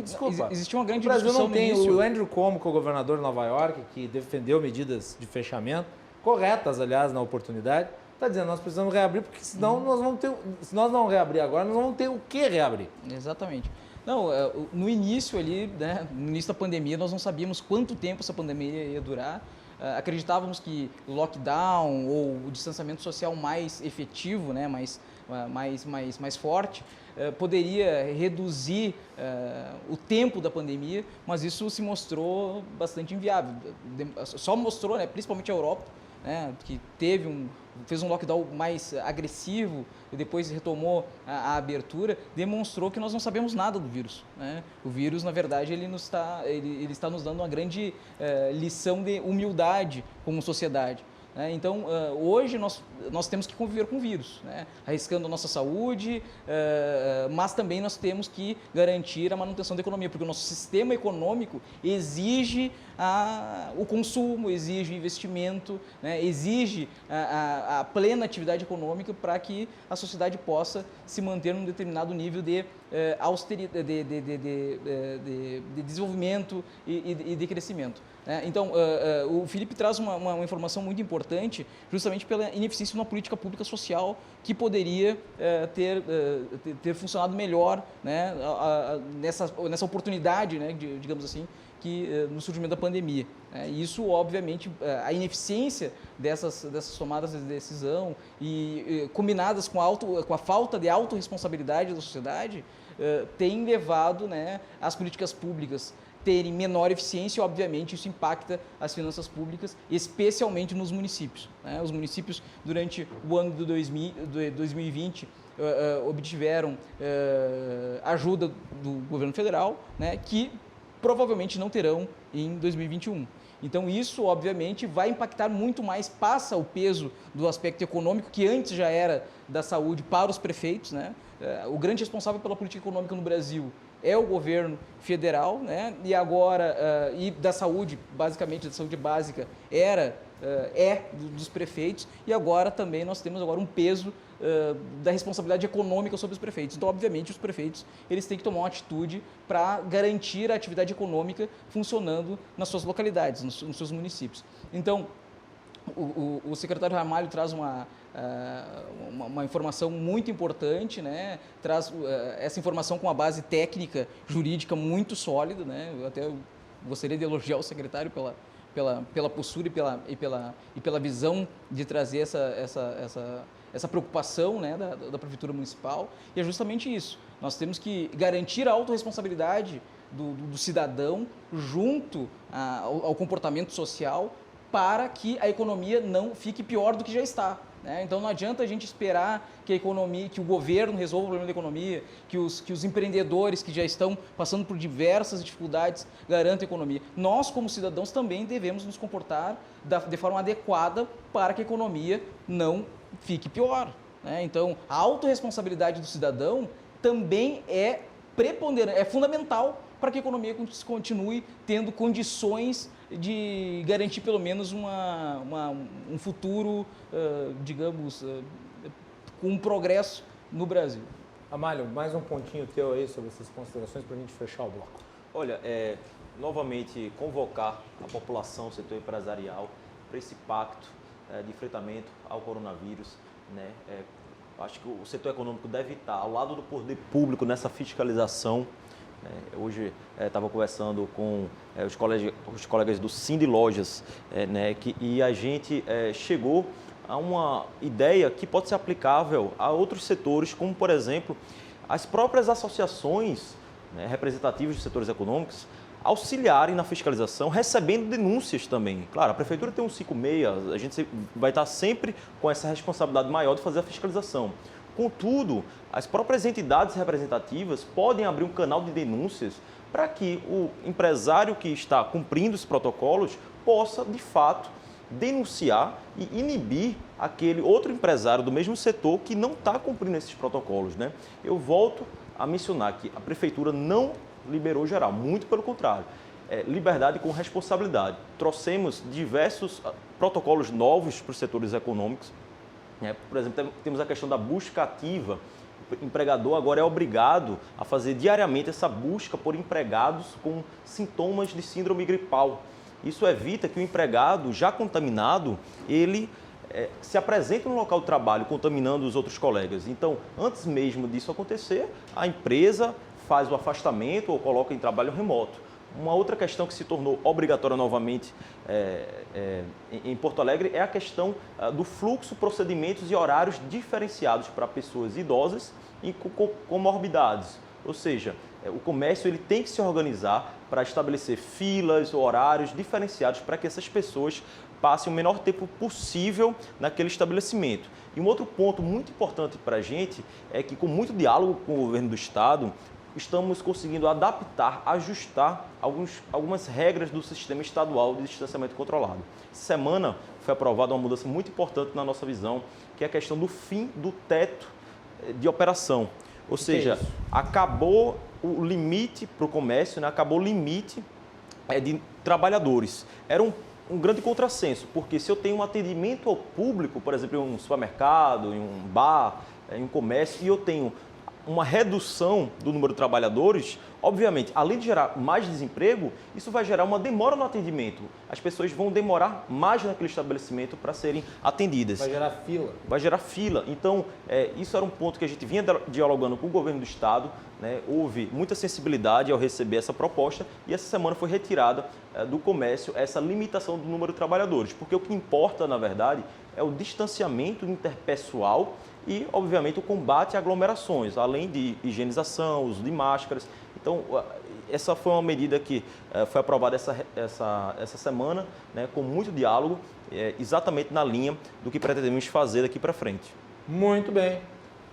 Desculpa. Existiu uma grande discussão. O Brasil não tem início. O Andrew Cuomo, que é o governador de Nova York, que defendeu medidas de fechamento, corretas, aliás, na oportunidade, está dizendo nós precisamos reabrir, porque senão nós vamos ter... Se nós não reabrir agora, nós vamos ter o que reabrir? Exatamente. Não, no início ali, né, no início da pandemia, nós não sabíamos quanto tempo essa pandemia ia durar. Acreditávamos que o lockdown ou o distanciamento social mais efetivo, né, mais forte, poderia reduzir o tempo da pandemia, mas isso se mostrou bastante inviável. Só mostrou, né, principalmente a Europa, né, que fez um lockdown mais agressivo e depois retomou a abertura, demonstrou que nós não sabemos nada do vírus, né? O vírus, na verdade, ele está nos dando uma grande lição de humildade como sociedade. né? Então, hoje nós temos que conviver com o vírus, né? Arriscando a nossa saúde, mas também nós temos que garantir a manutenção da economia, porque o nosso sistema econômico exige o consumo, exige o investimento, né? Exige a plena atividade econômica para que a sociedade possa se manter num determinado nível de austeridade, de desenvolvimento e de crescimento. Então, o Felipe traz uma informação muito importante, justamente pela ineficiência de uma política pública social que poderia ter funcionado melhor, né, nessa oportunidade, né, digamos assim, no surgimento da pandemia. E isso, obviamente, a ineficiência dessas tomadas de decisão e combinadas com a falta de autorresponsabilidade da sociedade, tem levado, né, as políticas públicas terem menor eficiência e, obviamente, isso impacta as finanças públicas, especialmente nos municípios, né? Os municípios, durante o ano de 2020, obtiveram ajuda do governo federal, né, que provavelmente não terão em 2021. Então, isso, obviamente, vai impactar muito mais, passa o peso do aspecto econômico, que antes já era da saúde, para os prefeitos, né? O grande responsável pela política econômica no Brasil é o governo federal, né? E agora, e da saúde, basicamente, da saúde básica, dos prefeitos, e agora também nós temos agora um peso da responsabilidade econômica sobre os prefeitos. Então, obviamente, os prefeitos eles têm que tomar uma atitude para garantir a atividade econômica funcionando nas suas localidades, nos seus municípios. Então, o secretário Ramalho traz uma informação muito importante, né? Traz essa informação com uma base técnica, jurídica muito sólida, né? Eu até gostaria de elogiar o secretário pela postura e pela visão de trazer essa preocupação, né, da Prefeitura Municipal, e é justamente isso. Nós temos que garantir a autorresponsabilidade do cidadão junto ao comportamento social para que a economia não fique pior do que já está, né? Então não adianta a gente esperar que a economia, que o governo resolva o problema da economia, que os empreendedores que já estão passando por diversas dificuldades garantam a economia. Nós, como cidadãos, também devemos nos comportar de forma adequada para que a economia não fique pior, né? Então, a autorresponsabilidade do cidadão também é preponderante, é fundamental para que a economia continue tendo condições de garantir pelo menos um futuro, digamos, com um progresso no Brasil. Amálio, mais um pontinho teu aí sobre essas considerações para a gente fechar o bloco. Olha, novamente convocar a população, o setor empresarial, para esse pacto de enfrentamento ao coronavírus, né? Acho que o setor econômico deve estar ao lado do poder público nessa fiscalização. Hoje estava conversando com os colegas do Sind Lojas, né, e a gente chegou a uma ideia que pode ser aplicável a outros setores, como, por exemplo, as próprias associações, né, representativas dos setores econômicos, auxiliarem na fiscalização, recebendo denúncias também. Claro, a Prefeitura tem um 56, a gente vai estar sempre com essa responsabilidade maior de fazer a fiscalização. Contudo, as próprias entidades representativas podem abrir um canal de denúncias para que o empresário que está cumprindo os protocolos possa, de fato, denunciar e inibir aquele outro empresário do mesmo setor que não está cumprindo esses protocolos, né? Eu volto a mencionar que a Prefeitura não liberou geral, muito pelo contrário. Liberdade com responsabilidade. Trouxemos diversos protocolos novos para os setores econômicos. Por exemplo, temos a questão da busca ativa. O empregador agora é obrigado a fazer diariamente essa busca por empregados com sintomas de síndrome gripal. Isso evita que o empregado já contaminado, ele se apresente no local de trabalho contaminando os outros colegas. Então, antes mesmo disso acontecer, a empresa faz o afastamento ou coloca em trabalho remoto. Uma outra questão que se tornou obrigatória novamente em Porto Alegre é a questão do fluxo, procedimentos e horários diferenciados para pessoas idosas e com comorbidades. Ou seja, o comércio ele tem que se organizar para estabelecer filas, horários diferenciados para que essas pessoas passem o menor tempo possível naquele estabelecimento. E um outro ponto muito importante para a gente é que, com muito diálogo com o governo do Estado, estamos conseguindo adaptar, ajustar algumas regras do sistema estadual de distanciamento controlado. Essa semana foi aprovada uma mudança muito importante na nossa visão, que é a questão do fim do teto de operação. Ou seja, acabou o limite para o comércio, né? Acabou o limite de trabalhadores. Era um grande contrassenso, porque se eu tenho um atendimento ao público, por exemplo, em um supermercado, em um bar, em um comércio, e eu tenho uma redução do número de trabalhadores, obviamente, além de gerar mais desemprego, isso vai gerar uma demora no atendimento. As pessoas vão demorar mais naquele estabelecimento para serem atendidas. Vai gerar fila. Vai gerar fila. Então, isso era um ponto que a gente vinha dialogando com o governo do Estado, né? Houve muita sensibilidade ao receber essa proposta e essa semana foi retirada do comércio essa limitação do número de trabalhadores, porque o que importa, na verdade, é o distanciamento interpessoal e, obviamente, o combate a aglomerações, além de higienização, uso de máscaras. Então, essa foi uma medida que foi aprovada essa semana, né, com muito diálogo, exatamente na linha do que pretendemos fazer daqui para frente. Muito bem.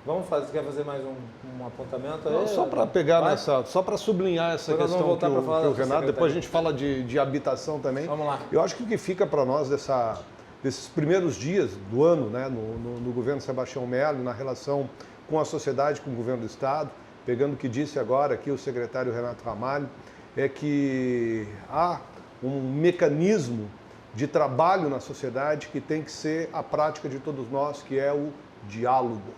Vamos fazer, quer fazer mais um apontamento? Não, só para pegar só para sublinhar essa questão que o Renato, depois a gente fala de habitação também. Vamos lá. Eu acho que o que fica para nós desses primeiros dias do ano, né, no governo Sebastião Melo, na relação com a sociedade, com o governo do Estado, pegando o que disse agora aqui o secretário Renato Ramalho, é que há um mecanismo de trabalho na sociedade que tem que ser a prática de todos nós, que é o diálogo.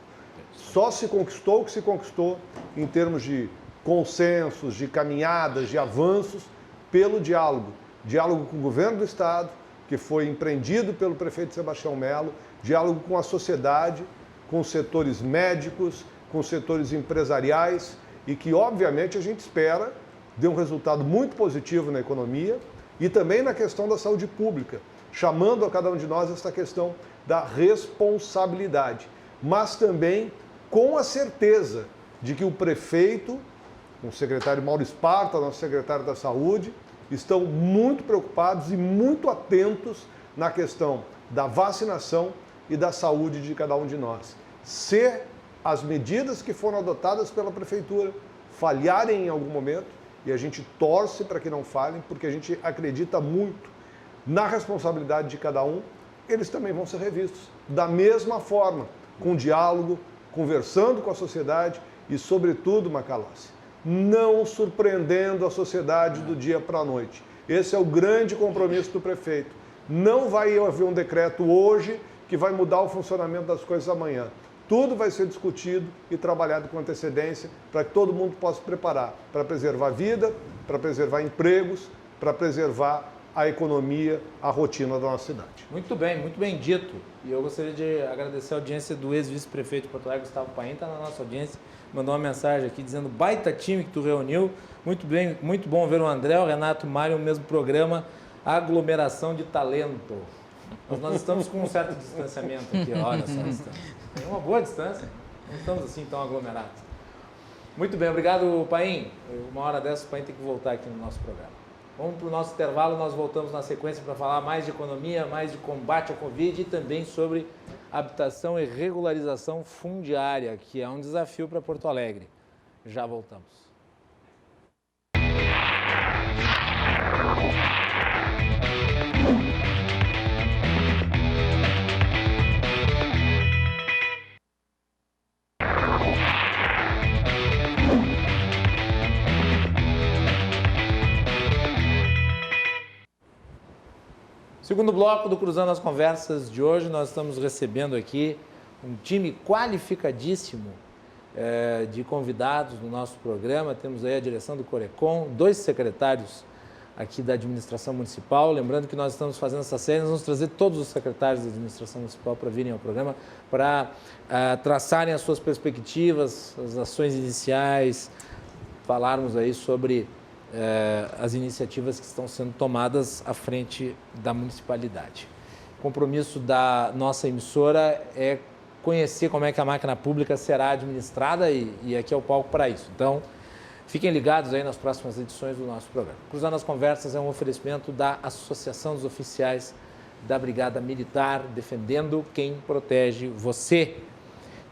Só se conquistou o que se conquistou em termos de consensos, de caminhadas, de avanços, pelo diálogo. Diálogo com o governo do Estado, que foi empreendido pelo prefeito Sebastião Melo, diálogo com a sociedade, com os setores médicos, com os setores empresariais e que, obviamente, a gente espera dê um resultado muito positivo na economia e também na questão da saúde pública, chamando a cada um de nós essa questão da responsabilidade, mas também com a certeza de que o prefeito, o secretário Mauro Esparta, nosso secretário da Saúde, estão muito preocupados e muito atentos na questão da vacinação e da saúde de cada um de nós. Se as medidas que foram adotadas pela Prefeitura falharem em algum momento, e a gente torce para que não falhem, porque a gente acredita muito na responsabilidade de cada um, eles também vão ser revistos. Da mesma forma, com diálogo, conversando com a sociedade e, sobretudo, Macalossi, não surpreendendo a sociedade do dia para a noite. Esse é o grande compromisso do prefeito. Não vai haver um decreto hoje que vai mudar o funcionamento das coisas amanhã. Tudo vai ser discutido e trabalhado com antecedência para que todo mundo possa se preparar para preservar a vida, para preservar empregos, para preservar a economia, a rotina da nossa cidade. Muito bem dito. E eu gostaria de agradecer a audiência do ex-vice-prefeito de Porto Alegre, Gustavo Paim, está na nossa audiência, mandou uma mensagem aqui dizendo: baita time que tu reuniu, muito bom ver o André, o Renato, o Mário no mesmo programa, aglomeração de talento. Mas nós estamos com um certo distanciamento aqui, olha só a distância. É uma boa distância, não estamos assim tão aglomerados. Muito bem, obrigado, Paim. Uma hora dessa o Paim tem que voltar aqui no nosso programa. Vamos para o nosso intervalo, nós voltamos na sequência para falar mais de economia, mais de combate ao Covid e também sobre habitação e regularização fundiária, que é um desafio para Porto Alegre. Já voltamos. Segundo bloco do Cruzando as Conversas de hoje, nós estamos recebendo aqui um time qualificadíssimo de convidados no nosso programa. Temos aí a direção do Corecon, 2 secretários aqui da administração municipal. Lembrando que nós estamos fazendo essa série, nós vamos trazer todos os secretários da administração municipal para virem ao programa, para traçarem as suas perspectivas, as ações iniciais, falarmos aí sobre as iniciativas que estão sendo tomadas à frente da municipalidade. O compromisso da nossa emissora é conhecer como é que a máquina pública será administrada e aqui é o palco para isso. Então, fiquem ligados aí nas próximas edições do nosso programa. Cruzando as Conversas é um oferecimento da Associação dos Oficiais da Brigada Militar, defendendo quem protege você.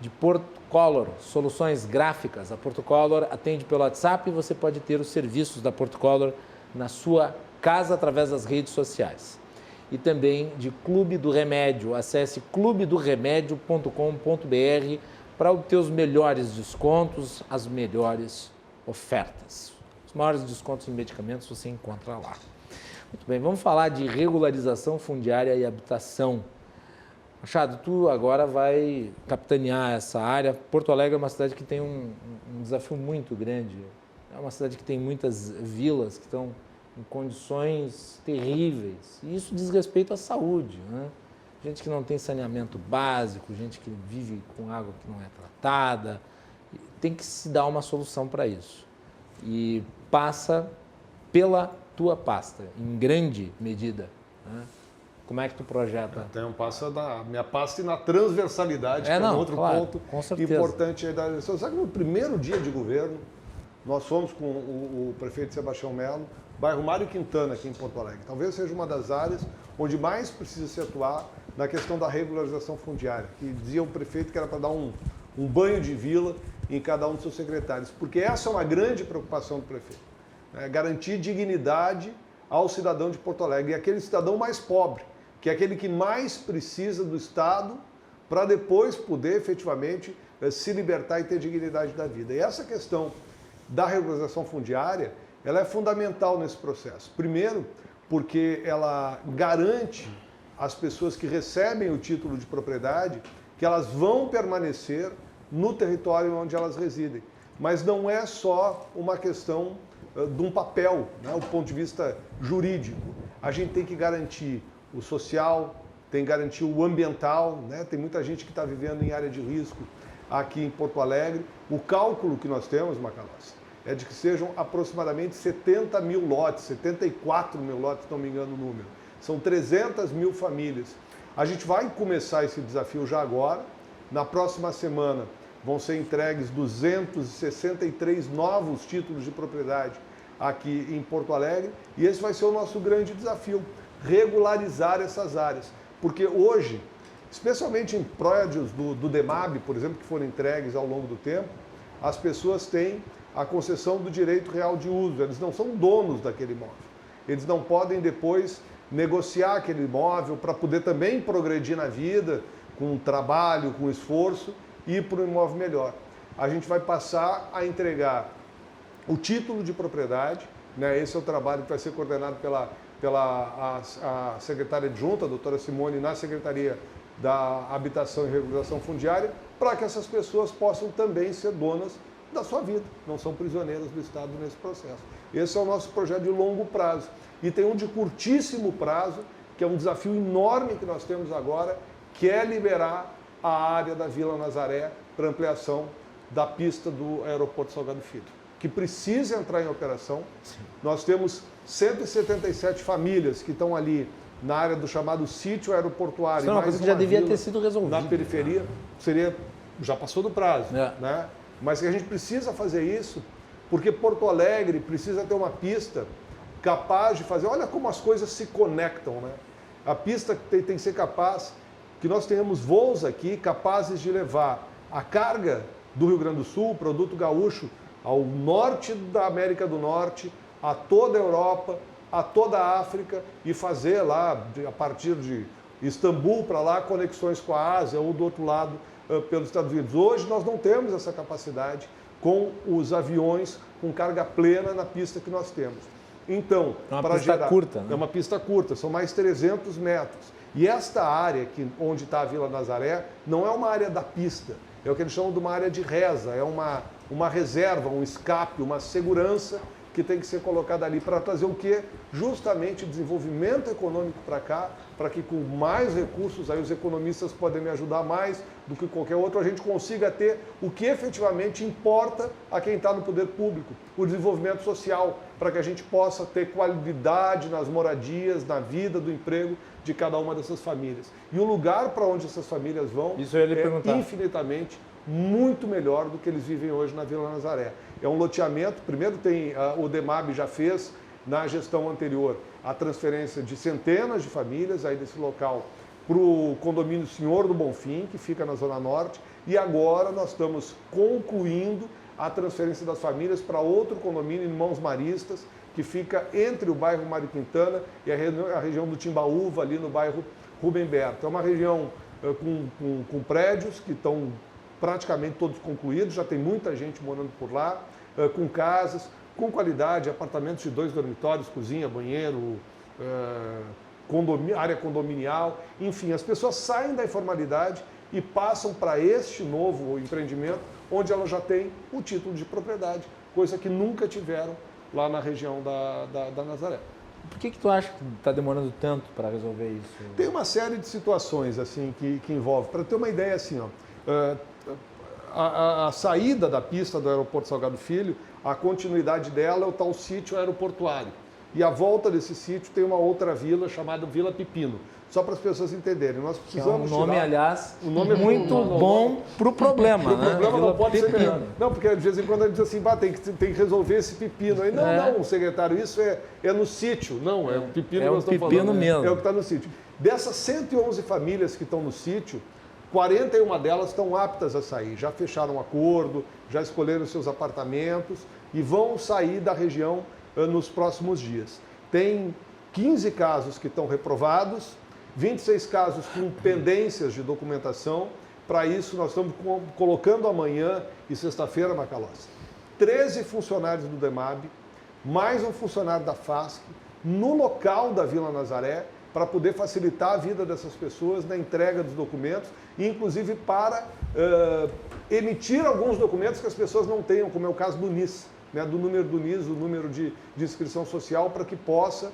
de Portocolor, soluções gráficas. A Portocolor atende pelo WhatsApp e você pode ter os serviços da Portocolor na sua casa através das redes sociais. E também de Clube do Remédio. Acesse clubedoremedio.com.br para obter os melhores descontos, as melhores ofertas. Os maiores descontos em medicamentos você encontra lá. Muito bem, vamos falar de regularização fundiária e habitação. Machado, tu agora vai capitanear essa área. Porto Alegre é uma cidade que tem um desafio muito grande. É uma cidade que tem muitas vilas que estão em condições terríveis. E isso diz respeito à saúde, né? Gente que não tem saneamento básico, gente que vive com água que não é tratada. Tem que se dar uma solução para isso. E passa pela tua pasta, em grande medida, né? Como é que tu projeta? Então, passa da minha pasta e na transversalidade, que é um outro ponto importante aí da eleição. Sabe que no primeiro dia de governo, nós fomos com o prefeito Sebastião Melo, bairro Mário Quintana, aqui em Porto Alegre. Talvez seja uma das áreas onde mais precisa se atuar na questão da regularização fundiária, que dizia o prefeito que era para dar um banho de vila em cada um dos seus secretários, porque essa é uma grande preocupação do prefeito, né? Garantir dignidade ao cidadão de Porto Alegre, e aquele cidadão mais pobre, que é aquele que mais precisa do Estado para depois poder efetivamente se libertar e ter dignidade da vida. E essa questão da regularização fundiária, ela é fundamental nesse processo. Primeiro, porque ela garante às pessoas que recebem o título de propriedade que elas vão permanecer no território onde elas residem. Mas não é só uma questão de um papel, né, do ponto de vista jurídico. A gente tem que garantir o social, tem que garantir o ambiental, né? Tem muita gente que está vivendo em área de risco aqui em Porto Alegre. O cálculo que nós temos, Macalossi, é de que sejam aproximadamente 70 mil lotes, 74 mil lotes, se não me engano o número. São 300 mil famílias. A gente vai começar esse desafio já agora. Na próxima semana vão ser entregues 263 novos títulos de propriedade aqui em Porto Alegre. E esse vai ser o nosso grande desafio, regularizar essas áreas. Porque hoje, especialmente em prédios do DEMAB, por exemplo, que foram entregues ao longo do tempo, as pessoas têm a concessão do direito real de uso. Eles não são donos daquele imóvel. Eles não podem depois negociar aquele imóvel para poder também progredir na vida, com trabalho, com esforço, e ir para um imóvel melhor. A gente vai passar a entregar o título de propriedade, né? Esse é o trabalho que vai ser coordenado pela a secretária adjunta, a doutora Simone, na Secretaria da Habitação e Regularização Fundiária, para que essas pessoas possam também ser donas da sua vida, não são prisioneiras do Estado nesse processo. Esse é o nosso projeto de longo prazo. E tem um de curtíssimo prazo, que é um desafio enorme que nós temos agora, que é liberar a área da Vila Nazaré para ampliação da pista do Aeroporto Salgado Filho, que precisa entrar em operação. Sim. Nós temos 177 famílias que estão ali na área do chamado sítio aeroportuário. Isso é uma coisa que já devia ter sido resolvida. Na periferia, já passou do prazo, né? Mas que a gente precisa fazer isso, porque Porto Alegre precisa ter uma pista capaz de fazer... Olha como as coisas se conectam, né? A pista tem que ser capaz, que nós tenhamos voos aqui capazes de levar a carga do Rio Grande do Sul, produto gaúcho, ao norte da América do Norte, a toda a Europa, a toda a África, e fazer lá, a partir de Istambul para lá, conexões com a Ásia ou do outro lado pelos Estados Unidos. Hoje nós não temos essa capacidade com os aviões com carga plena na pista que nós temos. Então, é uma pista curta, né? É uma pista curta, são mais 300 metros. E esta área onde está a Vila Nazaré não é uma área da pista, é o que eles chamam de uma área de reza, é uma reserva, um escape, uma segurança que tem que ser colocada ali para trazer o quê? Justamente desenvolvimento econômico para cá, para que com mais recursos, aí os economistas podem me ajudar mais do que qualquer outro, a gente consiga ter o que efetivamente importa a quem está no poder público, o desenvolvimento social, para que a gente possa ter qualidade nas moradias, na vida, do emprego de cada uma dessas famílias. E o lugar para onde essas famílias vão é infinitamente muito melhor do que eles vivem hoje na Vila Nazaré. É um loteamento, primeiro o DEMAB já fez, na gestão anterior, a transferência de centenas de famílias aí desse local para o condomínio Senhor do Bonfim, que fica na Zona Norte, e agora nós estamos concluindo a transferência das famílias para outro condomínio, Irmãos Maristas, que fica entre o bairro Mário Quintana e a região do Timbaúva, ali no bairro Rubem Berto. É uma região com prédios que estão praticamente todos concluídos, já tem muita gente morando por lá, com casas, com qualidade, apartamentos de 2 dormitórios, cozinha, banheiro, área condominial, enfim, as pessoas saem da informalidade e passam para este novo empreendimento, onde elas já têm o título de propriedade, coisa que nunca tiveram lá na região da Nazaré. Por que tu acha que está demorando tanto para resolver isso? Tem uma série de situações assim que envolve. Para ter uma ideia, assim, a saída da pista do aeroporto Salgado Filho, a continuidade dela é o tal sítio aeroportuário. E à volta desse sítio tem uma outra vila chamada Vila Pepino. Só para as pessoas entenderem, nós precisamos tirar... É um nome, aliás, o nome é muito bom para o problema, né? O problema não pode ser melhor. Não, porque de vez em quando a gente diz assim, tem que resolver esse pepino. Aí, não, secretário, isso é no sítio. Não, é o pepino que nós estamos falando. É o pepino mesmo. É o que está no sítio. Dessas 111 famílias que estão no sítio, 41 delas estão aptas a sair. Já fecharam acordo, já escolheram seus apartamentos e vão sair da região nos próximos dias. Tem 15 casos que estão reprovados, 26 casos com pendências de documentação. Para isso, nós estamos colocando amanhã e sexta-feira, Macalossi, 13 funcionários do DEMAB, mais um funcionário da FASC, no local da Vila Nazaré, para poder facilitar a vida dessas pessoas na entrega dos documentos e, inclusive, para emitir alguns documentos que as pessoas não tenham, como é o caso do NIS, né, do número do NIS, o número de inscrição social, para que possa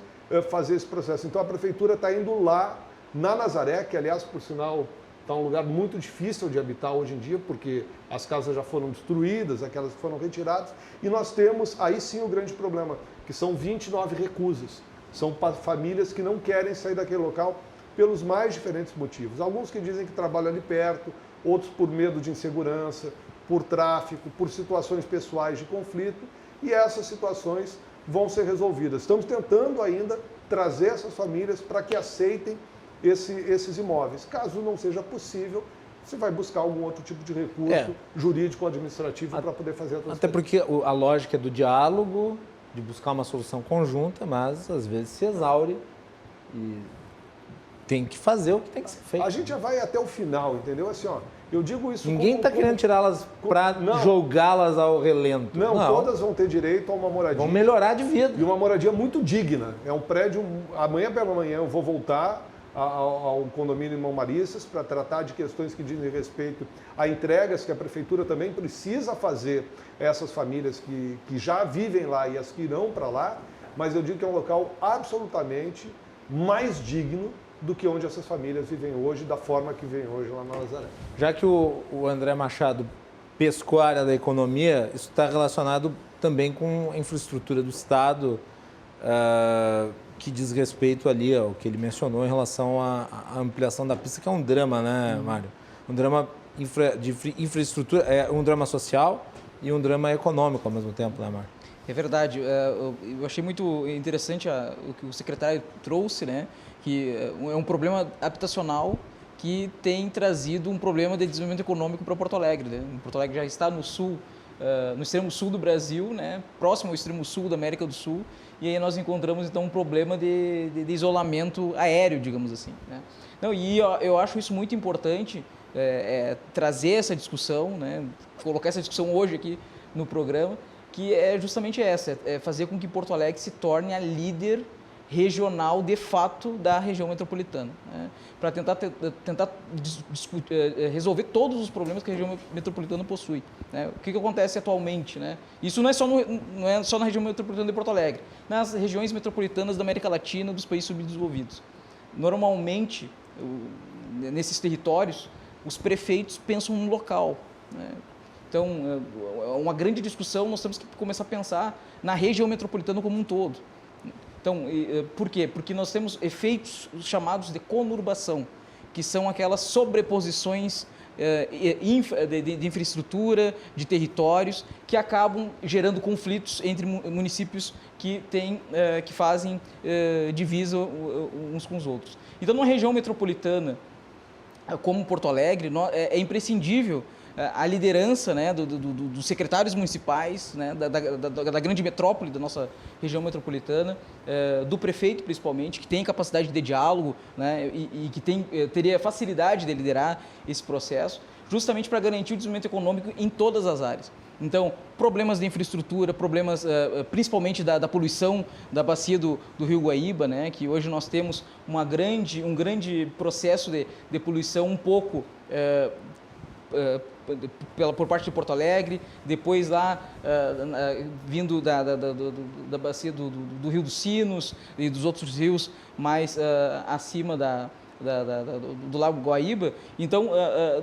fazer esse processo. Então, a Prefeitura está indo lá na Nazaré, que, aliás, por sinal, está um lugar muito difícil de habitar hoje em dia, porque as casas já foram destruídas, aquelas que foram retiradas, e nós temos, aí sim, o grande problema, que são 29 recusas. São famílias que não querem sair daquele local pelos mais diferentes motivos. Alguns que dizem que trabalham ali perto, outros por medo de insegurança, por tráfico, por situações pessoais de conflito, e essas situações vão ser resolvidas. Estamos tentando ainda trazer essas famílias para que aceitem esses imóveis. Caso não seja possível, você vai buscar algum outro tipo de recurso jurídico ou administrativo para poder fazer a transferência. Até porque a lógica é do diálogo, de buscar uma solução conjunta, mas às vezes se exaure e tem que fazer o que tem que ser feito. A gente já vai até o final, entendeu? Assim, eu digo isso... Ninguém está querendo tirá-las para jogá-las ao relento. Não, todas vão ter direito a uma moradia. Vão melhorar de vida. E uma moradia muito digna. É um prédio... Amanhã pela manhã eu vou voltar ao condomínio Irmão Maristas para tratar de questões que dizem respeito a entregas que a Prefeitura também precisa fazer a essas famílias que já vivem lá e as que irão para lá, mas eu digo que é um local absolutamente mais digno do que onde essas famílias vivem hoje, da forma que vivem hoje lá na Nazaré. Já que o André Machado pescou a área da economia, isso está relacionado também com a infraestrutura do Estado, que diz respeito ali ao que ele mencionou em relação à ampliação da pista, que é um drama, né, Mário? Um drama de infraestrutura, é um drama social e um drama econômico ao mesmo tempo, né, Mário? É verdade. Eu achei muito interessante o que o secretário trouxe, né? Que é um problema habitacional que tem trazido um problema de desenvolvimento econômico para Porto Alegre. Né? Porto Alegre já está no sul, no extremo sul do Brasil, né? Próximo ao extremo sul da América do Sul, e aí nós encontramos então um problema de isolamento aéreo, digamos assim. Né? Não, e eu acho isso muito importante, trazer essa discussão, né? Colocar essa discussão hoje aqui no programa, que é justamente essa, é fazer com que Porto Alegre se torne a líder regional de fato da região metropolitana, né? Para tentar resolver todos os problemas que a região metropolitana possui. Né? O que acontece atualmente? Né? Isso não é só na região metropolitana de Porto Alegre, nas regiões metropolitanas da América Latina, dos países subdesenvolvidos. Normalmente, nesses territórios, os prefeitos pensam no local. Né? Então, uma grande discussão, nós temos que começar a pensar na região metropolitana como um todo. Então, por quê? Porque nós temos efeitos chamados de conurbação, que são aquelas sobreposições de infraestrutura, de territórios, que acabam gerando conflitos entre municípios que fazem divisa uns com os outros. Então, numa região metropolitana como Porto Alegre, é imprescindível a liderança, né, dos secretários municipais, né, da grande metrópole da nossa região metropolitana, do prefeito principalmente, que tem capacidade de diálogo, né, e que teria facilidade de liderar esse processo, justamente para garantir o desenvolvimento econômico em todas as áreas. Então, problemas de infraestrutura, problemas principalmente da poluição da bacia do Rio Guaíba, né, que hoje nós temos um grande processo de poluição um pouco por parte de Porto Alegre, depois lá vindo da bacia do Rio dos Sinos e dos outros rios mais acima do Lago Guaíba. Então,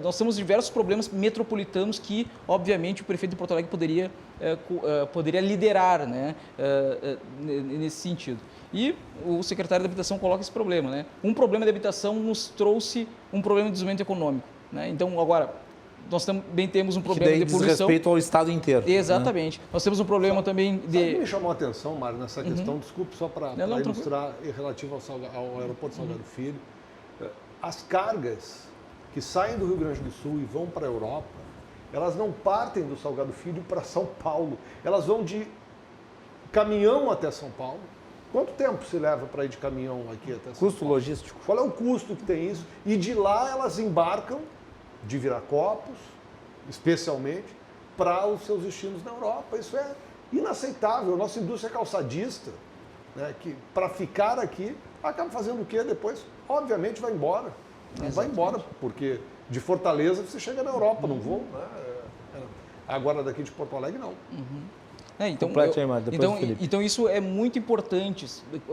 nós temos diversos problemas metropolitanos que, obviamente, o prefeito de Porto Alegre poderia liderar, né, nesse sentido. E o secretário de Habitação coloca esse problema, né? Um problema de habitação nos trouxe um problema de desenvolvimento econômico, né? Então, agora, nós também temos um problema de poluição. Diz respeito ao Estado inteiro. Exatamente. Né? Nós temos um problema também de... Sabe que me chamou a atenção, Mário, nessa questão, desculpe, só para ilustrar, relativo ao aeroporto Salgado Filho. As cargas que saem do Rio Grande do Sul e vão para a Europa, elas não partem do Salgado Filho para São Paulo. Elas vão de caminhão até São Paulo. Quanto tempo se leva para ir de caminhão aqui até São Paulo? Custo logístico. Qual é o custo que tem isso? E de lá elas embarcam de Viracopos, especialmente, para os seus destinos na Europa. Isso é inaceitável. Nossa indústria calçadista, né, que para ficar aqui, acaba fazendo o quê depois? Obviamente vai embora. Vai embora, porque de Fortaleza você chega na Europa, não vou. Né? Agora daqui de Porto Alegre, não. Então isso é muito importante,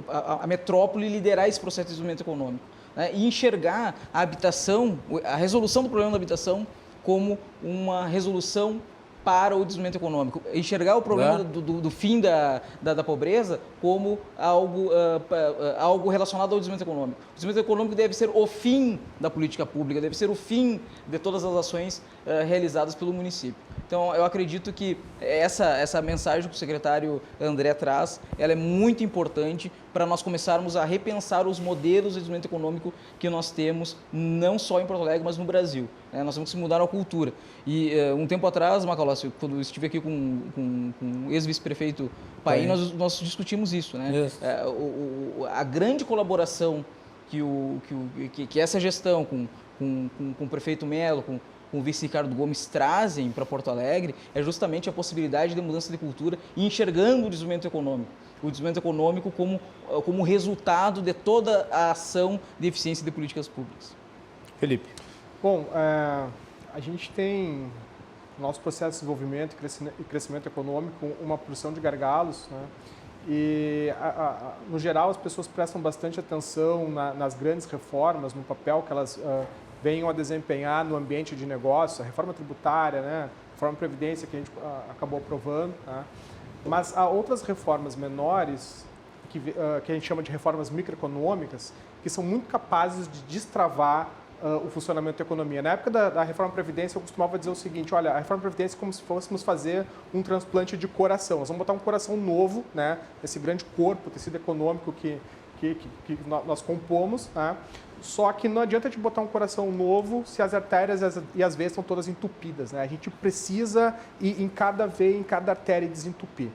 a metrópole liderar esse processo de desenvolvimento econômico, né? E enxergar a habitação, a resolução do problema da habitação como uma resolução para o desenvolvimento econômico. Enxergar o problema do fim da pobreza como algo relacionado ao desenvolvimento econômico. O desenvolvimento econômico deve ser o fim da política pública, deve ser o fim de todas as ações realizadas pelo município. Então, eu acredito que essa mensagem que o secretário André traz, ela é muito importante para nós começarmos a repensar os modelos de desenvolvimento econômico que nós temos, não só em Porto Alegre, mas no Brasil. Nós temos que mudar a cultura. E um tempo atrás, Macalossi, quando eu estive aqui com o ex-vice-prefeito Paim, nós discutimos isso, né? A grande colaboração que essa gestão com o prefeito Melo, com o vice Ricardo Gomes trazem para Porto Alegre é justamente a possibilidade de mudança de cultura e enxergando o desenvolvimento econômico como resultado de toda a ação de eficiência de políticas públicas. Felipe. Bom, a gente tem no nosso processo de desenvolvimento e crescimento econômico uma porção de gargalos, né? E, no geral, as pessoas prestam bastante atenção nas grandes reformas, no papel que elas venham a desempenhar no ambiente de negócio, a reforma tributária, né? A reforma de previdência que a gente acabou aprovando, né? Mas há outras reformas menores, que a gente chama de reformas microeconômicas, que são muito capazes de destravar o funcionamento da economia. Na época da reforma da Previdência, eu costumava dizer o seguinte: olha, a reforma da Previdência é como se fôssemos fazer um transplante de coração. Nós vamos botar um coração novo, né? Esse grande corpo, tecido econômico que nós compomos, né? Só que não adianta de botar um coração novo se as artérias e as veias estão todas entupidas, né? A gente precisa ir em cada veia, em cada artéria e desentupir.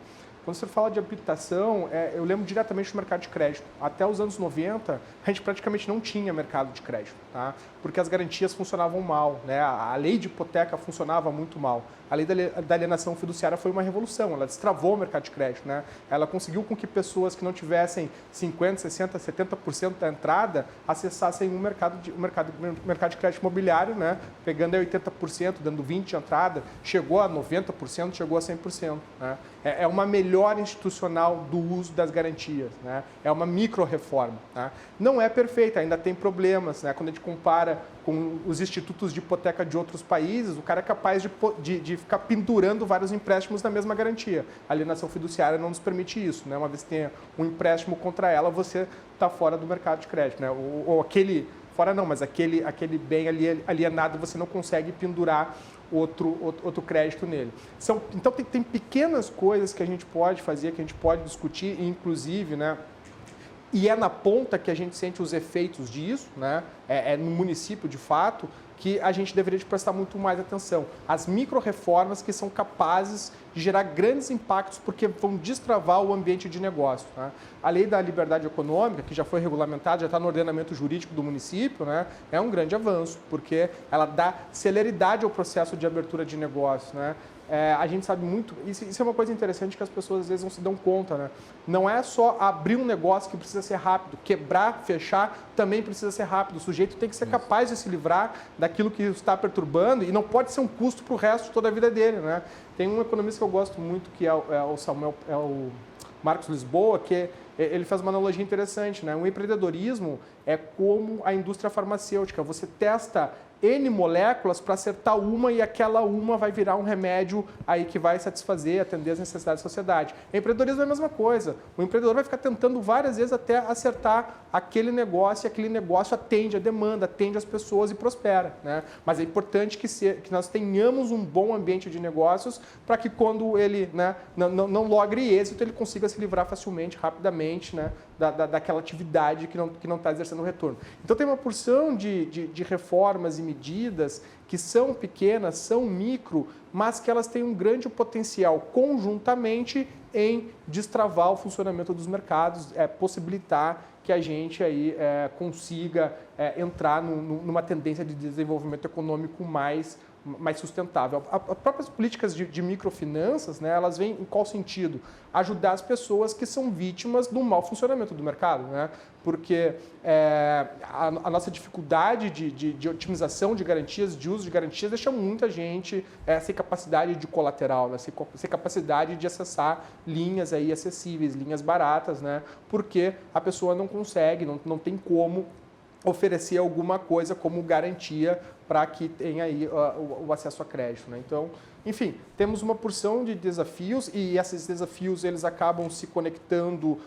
Quando você fala de habitação, eu lembro diretamente do mercado de crédito. Até os anos 90, a gente praticamente não tinha mercado de crédito, tá? Porque as garantias funcionavam mal, né? A lei de hipoteca funcionava muito mal. A lei da alienação fiduciária foi uma revolução, ela destravou o mercado de crédito, né? Ela conseguiu com que pessoas que não tivessem 50%, 60%, 70% da entrada acessassem o mercado de crédito imobiliário, né? Pegando aí 80%, dando 20% de entrada, chegou a 90%, chegou a 100%, né? É uma melhora institucional do uso das garantias, né? É uma micro-reforma, né? Não é perfeita, ainda tem problemas, né? Quando a gente compara com os institutos de hipoteca de outros países, o cara é capaz de ficar pendurando vários empréstimos na mesma garantia. A alienação fiduciária não nos permite isso, né? Uma vez que tenha um empréstimo contra ela, você está fora do mercado de crédito, né? Ou aquele fora não, mas aquele bem alienado você não consegue pendurar outro crédito nele. Então tem pequenas coisas que a gente pode fazer, que a gente pode discutir, inclusive, né? E é na ponta que a gente sente os efeitos disso, né? É no município, de fato, que a gente deveria de prestar muito mais atenção. As micro-reformas que são capazes de gerar grandes impactos porque vão destravar o ambiente de negócio. Né? A lei da liberdade econômica, que já foi regulamentada, já está no ordenamento jurídico do município, né? É um grande avanço, porque ela dá celeridade ao processo de abertura de negócio. Né? A gente sabe muito, isso é uma coisa interessante que as pessoas às vezes não se dão conta, né? Não é só abrir um negócio que precisa ser rápido, quebrar, fechar, também precisa ser rápido. O sujeito tem que ser capaz de se livrar daquilo que está perturbando e não pode ser um custo para o resto de toda a vida dele, né? Tem um economista que eu gosto muito, que é o Marcos Lisboa, que ele faz uma analogia interessante, né? O empreendedorismo é como a indústria farmacêutica. Você testa N moléculas para acertar uma e aquela uma vai virar um remédio aí que vai satisfazer, atender as necessidades da sociedade. O empreendedorismo é a mesma coisa. O empreendedor vai ficar tentando várias vezes até acertar aquele negócio e aquele negócio atende a demanda, atende as pessoas e prospera. Né? Mas é importante que nós tenhamos um bom ambiente de negócios para que quando ele, né, não logre êxito, ele consiga se livrar facilmente, rapidamente, né, daquela atividade que não está exercendo retorno. Então tem uma porção de reformas e medidas que são pequenas, são micro, mas que elas têm um grande potencial conjuntamente em destravar o funcionamento dos mercados, possibilitar que a gente aí consiga entrar numa tendência de desenvolvimento econômico mais sustentável. As próprias políticas de microfinanças, né, elas vêm em qual sentido? Ajudar as pessoas que são vítimas do mau funcionamento do mercado, né? Porque a nossa dificuldade de otimização de garantias, de uso de garantias, deixa muita gente sem capacidade de colateral, né? sem capacidade de acessar linhas aí acessíveis, linhas baratas, né? Porque a pessoa não consegue, não tem como oferecer alguma coisa como garantia para que tenha aí o acesso a crédito. Né? Então, enfim, temos uma porção de desafios e esses desafios eles acabam se conectando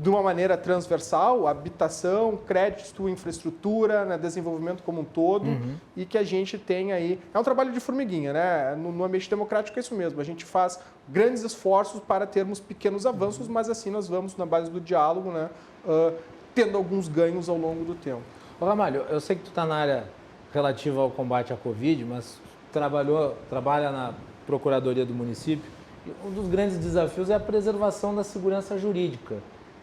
de uma maneira transversal, habitação, crédito, infraestrutura, né, desenvolvimento como um todo, e que a gente tem aí... É um trabalho de formiguinha, né? No ambiente democrático é isso mesmo, a gente faz grandes esforços para termos pequenos avanços, mas assim nós vamos, na base do diálogo, né, tendo alguns ganhos ao longo do tempo. Ô Ramalho, eu sei que tu está na área relativa ao combate à Covid, mas trabalha na Procuradoria do município, e um dos grandes desafios é a preservação da segurança jurídica.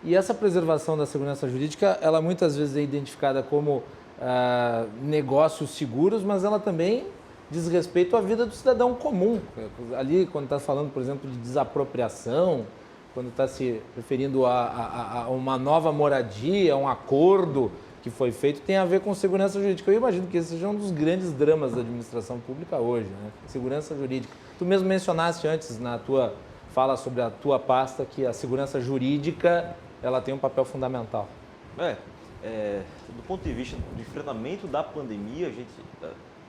E essa preservação da segurança jurídica, ela muitas vezes é identificada como negócios seguros, mas ela também diz respeito à vida do cidadão comum. Ali, quando está falando, por exemplo, de desapropriação, quando está se referindo a uma nova moradia, a um acordo que foi feito, tem a ver com segurança jurídica. Eu imagino que esse seja um dos grandes dramas da administração pública hoje, né? Segurança jurídica. Tu mesmo mencionaste antes, na tua fala sobre a tua pasta, que a segurança jurídica ela tem um papel fundamental. Do ponto de vista do enfrentamento da pandemia, a gente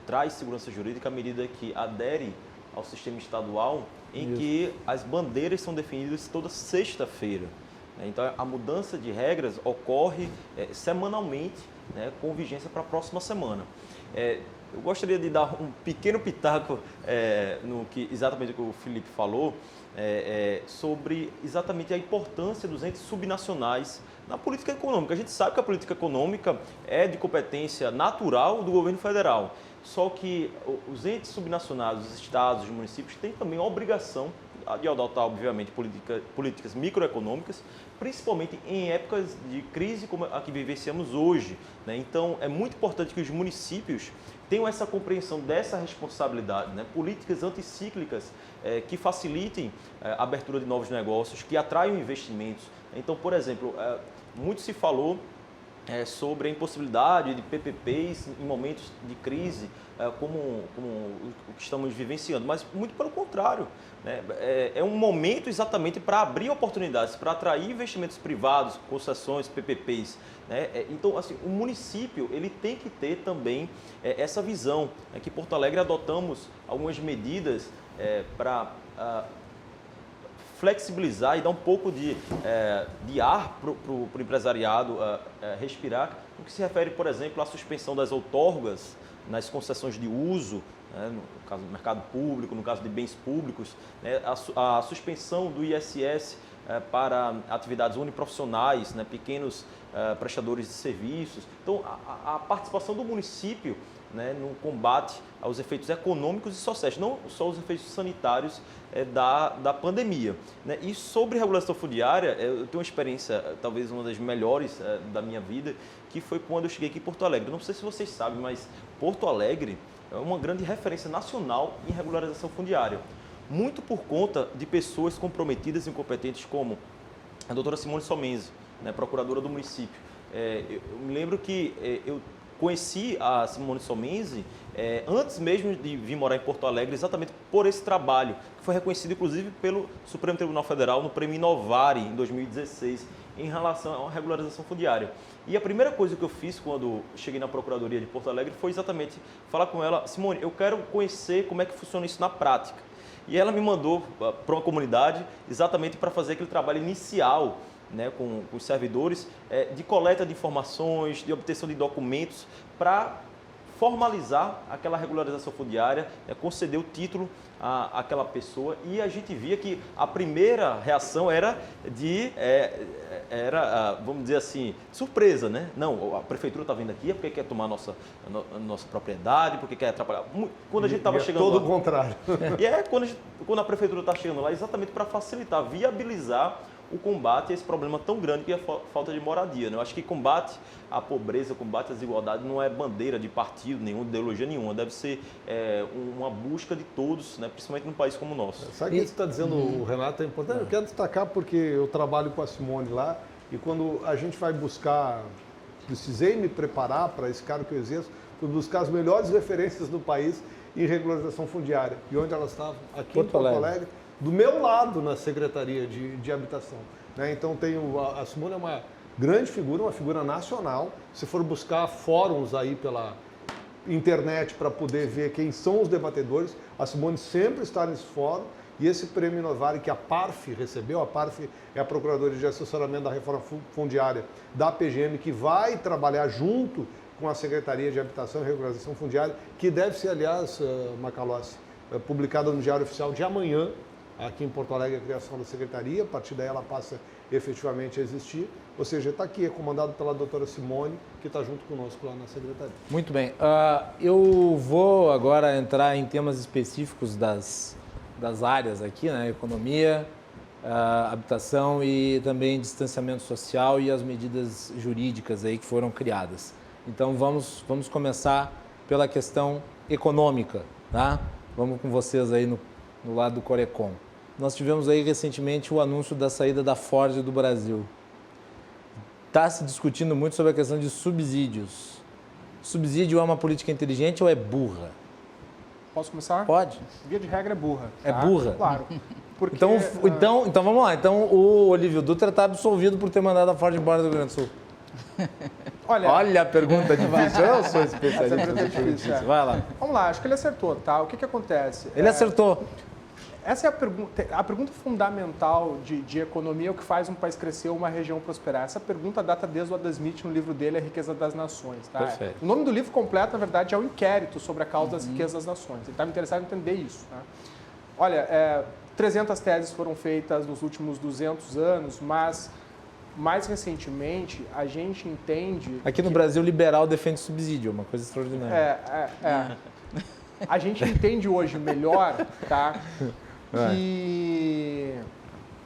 traz segurança jurídica à medida que adere ao sistema estadual, em que as bandeiras são definidas toda sexta-feira. Então, a mudança de regras ocorre semanalmente, né, com vigência para a próxima semana. Eu gostaria de dar um pequeno pitaco no que exatamente o que o Felipe falou, sobre exatamente a importância dos entes subnacionais na política econômica. A gente sabe que a política econômica é de competência natural do governo federal, só que os entes subnacionais, os estados, os municípios, têm também a obrigação de adotar, obviamente, políticas microeconômicas, principalmente em épocas de crise como a que vivenciamos hoje, né? Então, é muito importante que os municípios tenham essa compreensão dessa responsabilidade, né? Políticas anticíclicas que facilitem a abertura de novos negócios, que atraiam investimentos. Então, por exemplo, muito se falou sobre a impossibilidade de PPPs em momentos de crise, como o que estamos vivenciando, mas muito pelo contrário, né? É um momento exatamente para abrir oportunidades, para atrair investimentos privados, concessões, PPPs, né? Então, assim, o município ele tem que ter também essa visão. Aqui em Porto Alegre adotamos algumas medidas para flexibilizar e dar um pouco de ar para o empresariado respirar, no que se refere, por exemplo, à suspensão das outorgas nas concessões de uso, né, no caso do mercado público, no caso de bens públicos, né, a suspensão do ISS para atividades uniprofissionais, né, pequenos prestadores de serviços. Então, a participação do município, né, no combate aos efeitos econômicos e sociais, não só os efeitos sanitários da pandemia. Né? E sobre regulação fundiária, eu tenho uma experiência, talvez uma das melhores da minha vida, que foi quando eu cheguei aqui em Porto Alegre. Não sei se vocês sabem, mas Porto Alegre é uma grande referência nacional em regularização fundiária. Muito por conta de pessoas comprometidas e incompetentes como a doutora Simone Somenzi, né, procuradora do município. Eu me lembro que eu conheci a Simone Somenzi antes mesmo de vir morar em Porto Alegre, exatamente por esse trabalho, que foi reconhecido inclusive pelo Supremo Tribunal Federal no Prêmio Inovare em 2016, em relação à regularização fundiária. E a primeira coisa que eu fiz quando cheguei na Procuradoria de Porto Alegre foi exatamente falar com ela: Simone, eu quero conhecer como é que funciona isso na prática. E ela me mandou para uma comunidade exatamente para fazer aquele trabalho inicial, né, com os servidores, de coleta de informações, de obtenção de documentos, para formalizar aquela regularização fundiária, conceder o título àquela pessoa. E a gente via que a primeira reação era vamos dizer assim, surpresa, né? Não, a prefeitura está vindo aqui porque quer tomar a nossa propriedade, porque quer atrapalhar. Quando a gente estava chegando todo lá, o contrário. E quando a prefeitura está chegando lá, exatamente para facilitar, viabilizar o combate a esse problema tão grande que é a falta de moradia, né? Eu acho que combate à pobreza, combate à desigualdade não é bandeira de partido nenhum, de ideologia nenhuma, deve ser uma busca de todos, né? Principalmente num país como o nosso. Sabe o que você está dizendo, Renato, é importante? Eu quero destacar porque eu trabalho com a Simone lá e quando a gente vai buscar, precisei me preparar para esse cargo que eu exerço, fui buscar as melhores referências do país em regularização fundiária. E onde elas estavam? Aqui em Porto Alegre. Do meu lado na Secretaria de Habitação. Né? Então a Simone é uma grande figura, uma figura nacional. Se for buscar fóruns aí pela internet para poder ver quem são os debatedores, a Simone sempre está nesse fórum. E esse prêmio Inovare que a PARF recebeu, a PARF é a Procuradoria de Assessoramento da Reforma Fundiária da PGM, que vai trabalhar junto com a Secretaria de Habitação e Regularização Fundiária, que deve ser, aliás, Macalossi, publicada no Diário Oficial de amanhã, aqui em Porto Alegre, a criação da Secretaria. A partir daí ela passa efetivamente a existir. Ou seja, está aqui, é comandado pela doutora Simone, que está junto conosco lá na Secretaria. Muito bem. Eu vou agora entrar em temas específicos das áreas aqui, né? Economia, habitação e também distanciamento social e as medidas jurídicas aí que foram criadas. Então, vamos começar pela questão econômica, tá? Vamos com vocês aí no lado do Corecon. Nós tivemos aí recentemente o anúncio da saída da Ford do Brasil. Está se discutindo muito sobre a questão de subsídios. Subsídio é uma política inteligente ou é burra? Posso começar? Pode. Via de regra é burra. É tá? burra? Claro. Porque, então vamos lá. Então o Olívio Dutra está absolvido por ter mandado a Ford embora do Rio Grande do Sul. Olha a pergunta difícil. Eu sou especialista. Essa pergunta é difícil. Vai lá. Vamos lá, acho que ele acertou, tá? O que acontece? Ele acertou. Essa é a pergunta fundamental de economia, é o que faz um país crescer ou uma região prosperar. Essa pergunta data desde o Adam Smith no livro dele, A Riqueza das Nações. Tá? Perfeito. O nome do livro completo, na verdade, é o Inquérito sobre a Causa das Riquezas das Nações. Ele estava interessado em entender isso. Tá? Olha, 300 teses foram feitas nos últimos 200 anos, mas mais recentemente a gente entende... Aqui no Brasil, liberal defende subsídio, uma coisa extraordinária. A gente entende hoje melhor, tá? Que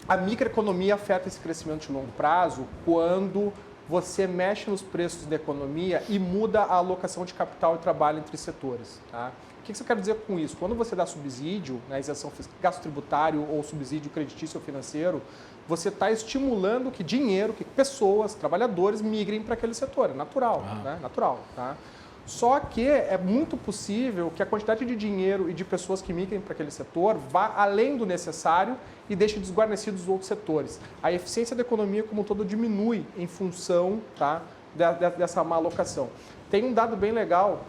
a microeconomia afeta esse crescimento de longo prazo quando você mexe nos preços da economia e muda a alocação de capital e trabalho entre setores. Tá? O que você quer dizer com isso? Quando você dá subsídio, né, isenção fiscal, gasto tributário ou subsídio creditício ou financeiro, você está estimulando que dinheiro, que pessoas, trabalhadores migrem para aquele setor. É natural, né? Natural, tá? Só que é muito possível que a quantidade de dinheiro e de pessoas que migrem para aquele setor vá além do necessário e deixe desguarnecidos os outros setores. A eficiência da economia como um todo diminui em função, tá, dessa má alocação. Tem um dado bem legal,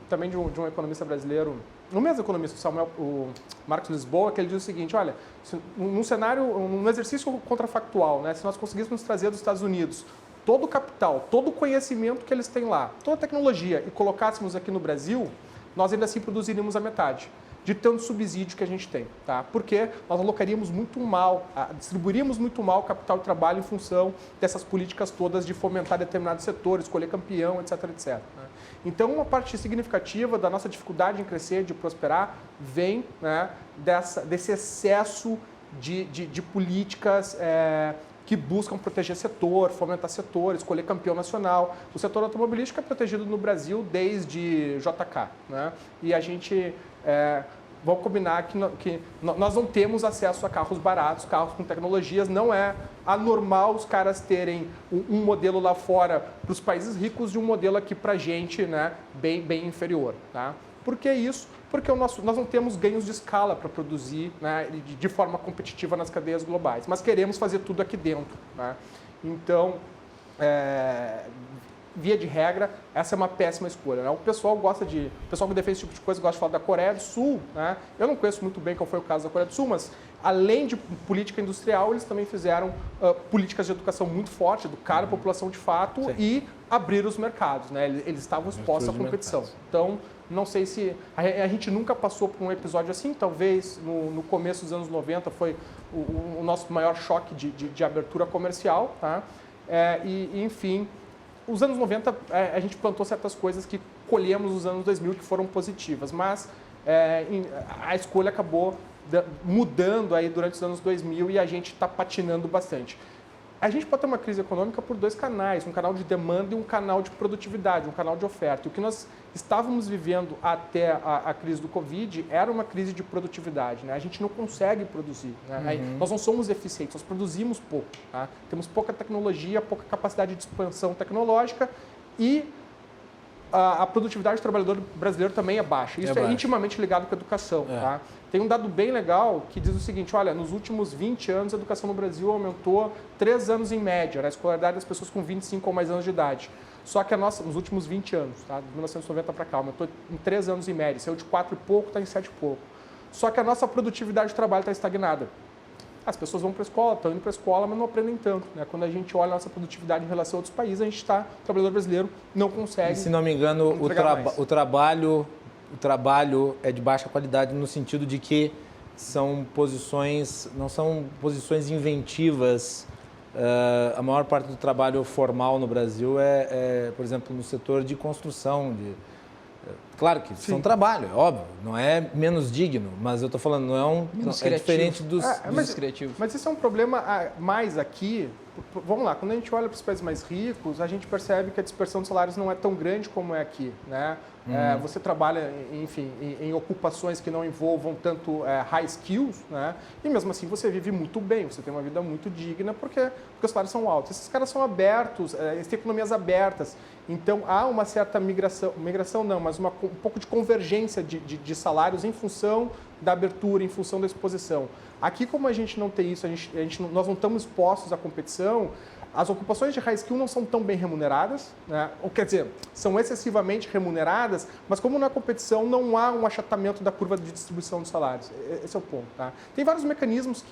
também de um economista brasileiro, no mesmo economista, o Marcos Lisboa, que ele diz o seguinte, olha, num exercício contrafactual, né, se nós conseguíssemos trazer dos Estados Unidos todo o capital, todo o conhecimento que eles têm lá, toda a tecnologia, e colocássemos aqui no Brasil, nós ainda assim produziríamos a metade de tanto subsídio que a gente tem, tá? Porque nós alocaríamos muito mal, distribuiríamos muito mal o capital de trabalho em função dessas políticas todas de fomentar determinados setores, escolher campeão, etc, etc. Né? Então, uma parte significativa da nossa dificuldade em crescer, de prosperar, vem, né, desse excesso de políticas que buscam proteger setor, fomentar setor, escolher campeão nacional. O setor automobilístico é protegido no Brasil desde JK, né? E a gente... vamos combinar que nós não temos acesso a carros baratos, carros com tecnologias. Não é anormal os caras terem um modelo lá fora para os países ricos e um modelo aqui para a gente, né, bem inferior. Tá? Por que isso? Porque nós não temos ganhos de escala para produzir, né, de forma competitiva nas cadeias globais, mas queremos fazer tudo aqui dentro. Né? Então, via de regra, essa é uma péssima escolha. Né? O pessoal que defende esse tipo de coisa gosta de falar da Coreia do Sul. Né? Eu não conheço muito bem qual foi o caso da Coreia do Sul, mas além de política industrial, eles também fizeram políticas de educação muito forte, educaram a população de fato. Sim. E abriram os mercados. Né? Eles estavam expostos à competição. Então, não sei se... A gente nunca passou por um episódio assim, talvez no começo dos anos 90 foi o nosso maior choque de abertura comercial. Tá? Enfim... Os anos 90, a gente plantou certas coisas que colhemos nos anos 2000 que foram positivas, mas a escolha acabou mudando aí durante os anos 2000 e a gente está patinando bastante. A gente pode ter uma crise econômica por dois canais, um canal de demanda e um canal de produtividade, um canal de oferta. E o que nós estávamos vivendo até a crise do Covid era uma crise de produtividade. Né? A gente não consegue produzir. Né? Nós não somos eficientes, nós produzimos pouco. Tá? Temos pouca tecnologia, pouca capacidade de expansão tecnológica e a produtividade do trabalhador brasileiro também é baixa. Isso é intimamente ligado com a educação. Tá? Tem um dado bem legal que diz o seguinte, olha, nos últimos 20 anos a educação no Brasil aumentou 3 anos em média, a escolaridade das pessoas com 25 ou mais anos de idade. Só que nos últimos 20 anos, tá? De 1990 para cá, aumentou em 3 anos em média, saiu de 4 e pouco, está em 7 e pouco. Só que a nossa produtividade de trabalho está estagnada. As pessoas vão para a escola, estão indo para a escola, mas não aprendem tanto. Né? Quando a gente olha a nossa produtividade em relação a outros países, o trabalhador brasileiro não consegue. E, se não me engano, o trabalho é de baixa qualidade no sentido de que não são posições inventivas. A maior parte do trabalho formal no Brasil por exemplo, no setor de construção. Claro que são trabalho, é óbvio, não é menos digno, mas eu estou falando, é diferente dos criativos. Mas isso é um problema mais aqui. Vamos lá, quando a gente olha para os países mais ricos, a gente percebe que a dispersão de salários não é tão grande como é aqui. Né? Você trabalha, enfim, em ocupações que não envolvam tanto high skills, né? E mesmo assim você vive muito bem, você tem uma vida muito digna porque os salários são altos. Esses caras são abertos, eles têm economias abertas, então há uma certa migração não, mas um pouco de convergência de salários em função da abertura, em função da exposição. Aqui, como a gente não tem isso, nós não estamos expostos à competição, as ocupações de high skill não são tão bem remuneradas, né? Ou quer dizer, são excessivamente remuneradas, mas como na competição não há um achatamento da curva de distribuição de salários. Esse é o ponto. Tá? Tem vários mecanismos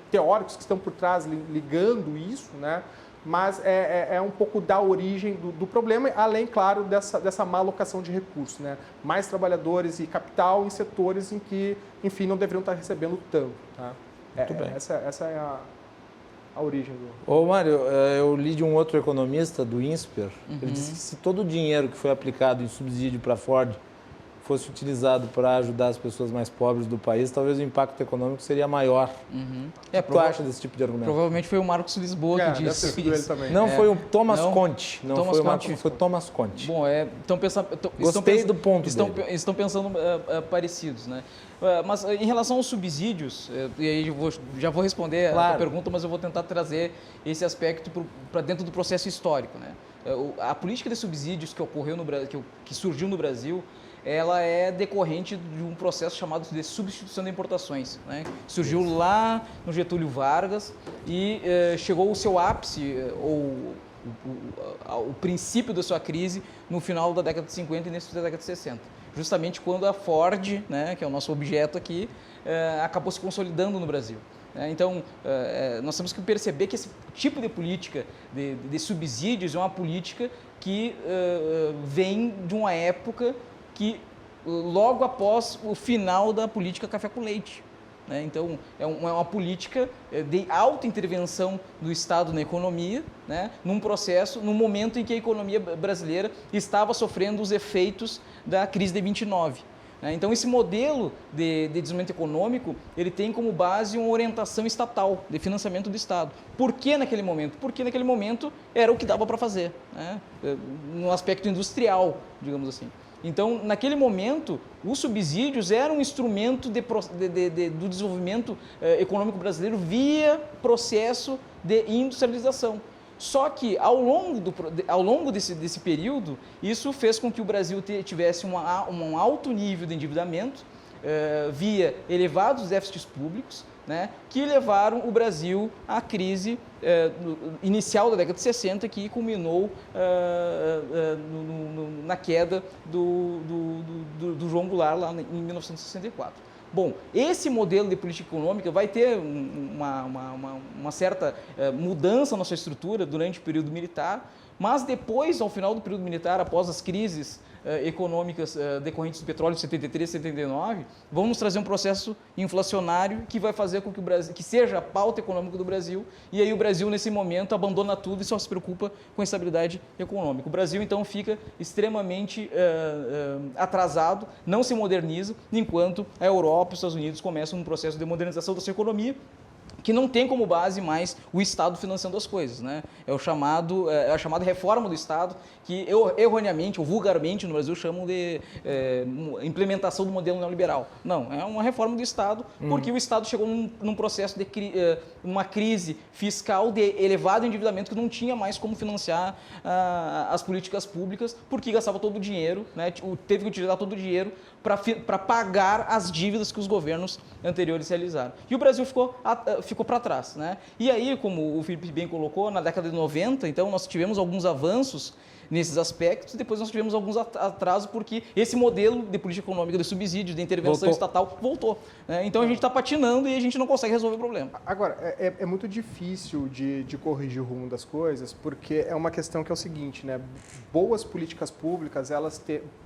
teóricos que estão por trás ligando isso, né? Mas é um pouco da origem do problema, além, claro, dessa má alocação de recursos. Né? Mais trabalhadores e capital em setores em que, enfim, não deveriam estar recebendo tanto. Tá? Muito bem. Essa é a origem do... Ô, Mário, eu li de um outro economista, do INSPER, ele disse que se todo o dinheiro que foi aplicado em subsídio para a Ford fosse utilizado para ajudar as pessoas mais pobres do país, talvez o impacto econômico seria maior. O que tu acha desse tipo de argumento? Provavelmente foi o Marcos Lisboa que disse isso. Ele também. Não, foi o Thomas Conte. Não foi o Marcos, foi o Thomas Conte. Bom, Gostei do ponto dele. Estão pensando parecidos, né? Mas em relação aos subsídios, e aí já vou responder a pergunta, mas eu vou tentar trazer esse aspecto para dentro do processo histórico, né? A política de subsídios que ocorreu no Brasil, que surgiu no Brasil, ela é decorrente de um processo chamado de substituição de importações, né? Surgiu lá no Getúlio Vargas e chegou ao seu ápice, ou o princípio da sua crise no final da década de 50 e início da década de 60. Justamente quando a Ford, né, que é o nosso objeto aqui, acabou se consolidando no Brasil. Então, nós temos que perceber que esse tipo de política de subsídios é uma política que vem de uma época que, logo após o final da política café com leite. Então, é uma política de alta intervenção do Estado na economia, né, num processo, num momento em que a economia brasileira estava sofrendo os efeitos da crise de 29. Então, esse modelo de desenvolvimento econômico, ele tem como base uma orientação estatal, de financiamento do Estado. Por que naquele momento? Porque naquele momento era o que dava para fazer, né, no aspecto industrial, digamos assim. Então, naquele momento, os subsídios eram um instrumento do desenvolvimento econômico brasileiro via processo de industrialização. Só que, ao longo desse período, isso fez com que o Brasil tivesse um alto nível de endividamento, via elevados déficits públicos, né, que levaram o Brasil à crise inicial da década de 60, que culminou na queda do João Goulart lá em 1964. Bom, esse modelo de política econômica vai ter uma certa mudança na sua estrutura durante o período militar, mas depois, ao final do período militar, após as crises econômicas decorrentes do petróleo de 73 e 79, vamos trazer um processo inflacionário que vai fazer com que o Brasil, que seja a pauta econômica do Brasil, e aí o Brasil, nesse momento, abandona tudo e só se preocupa com a estabilidade econômica. O Brasil, então, fica extremamente atrasado, não se moderniza, enquanto a Europa e os Estados Unidos começam um processo de modernização da sua economia, que não tem como base mais o Estado financiando as coisas, né? É a chamada reforma do Estado, que erroneamente ou vulgarmente no Brasil chamam de implementação do modelo neoliberal. Não, é uma reforma do Estado, porque o Estado chegou num processo de uma crise fiscal de elevado endividamento que não tinha mais como financiar as políticas públicas, porque gastava todo o dinheiro, né? Teve que utilizar todo o dinheiro para pagar as dívidas que os governos anteriores realizaram. E o Brasil ficou para trás, né? E aí, como o Felipe bem colocou, na década de 90, então, nós tivemos alguns avanços nesses aspectos, e depois nós tivemos alguns atrasos, porque esse modelo de política econômica, de subsídio, de intervenção estatal, voltou. Né? Então, a gente está patinando e a gente não consegue resolver o problema. Agora, é muito difícil de corrigir o rumo das coisas, porque é uma questão que é o seguinte, né? Boas políticas públicas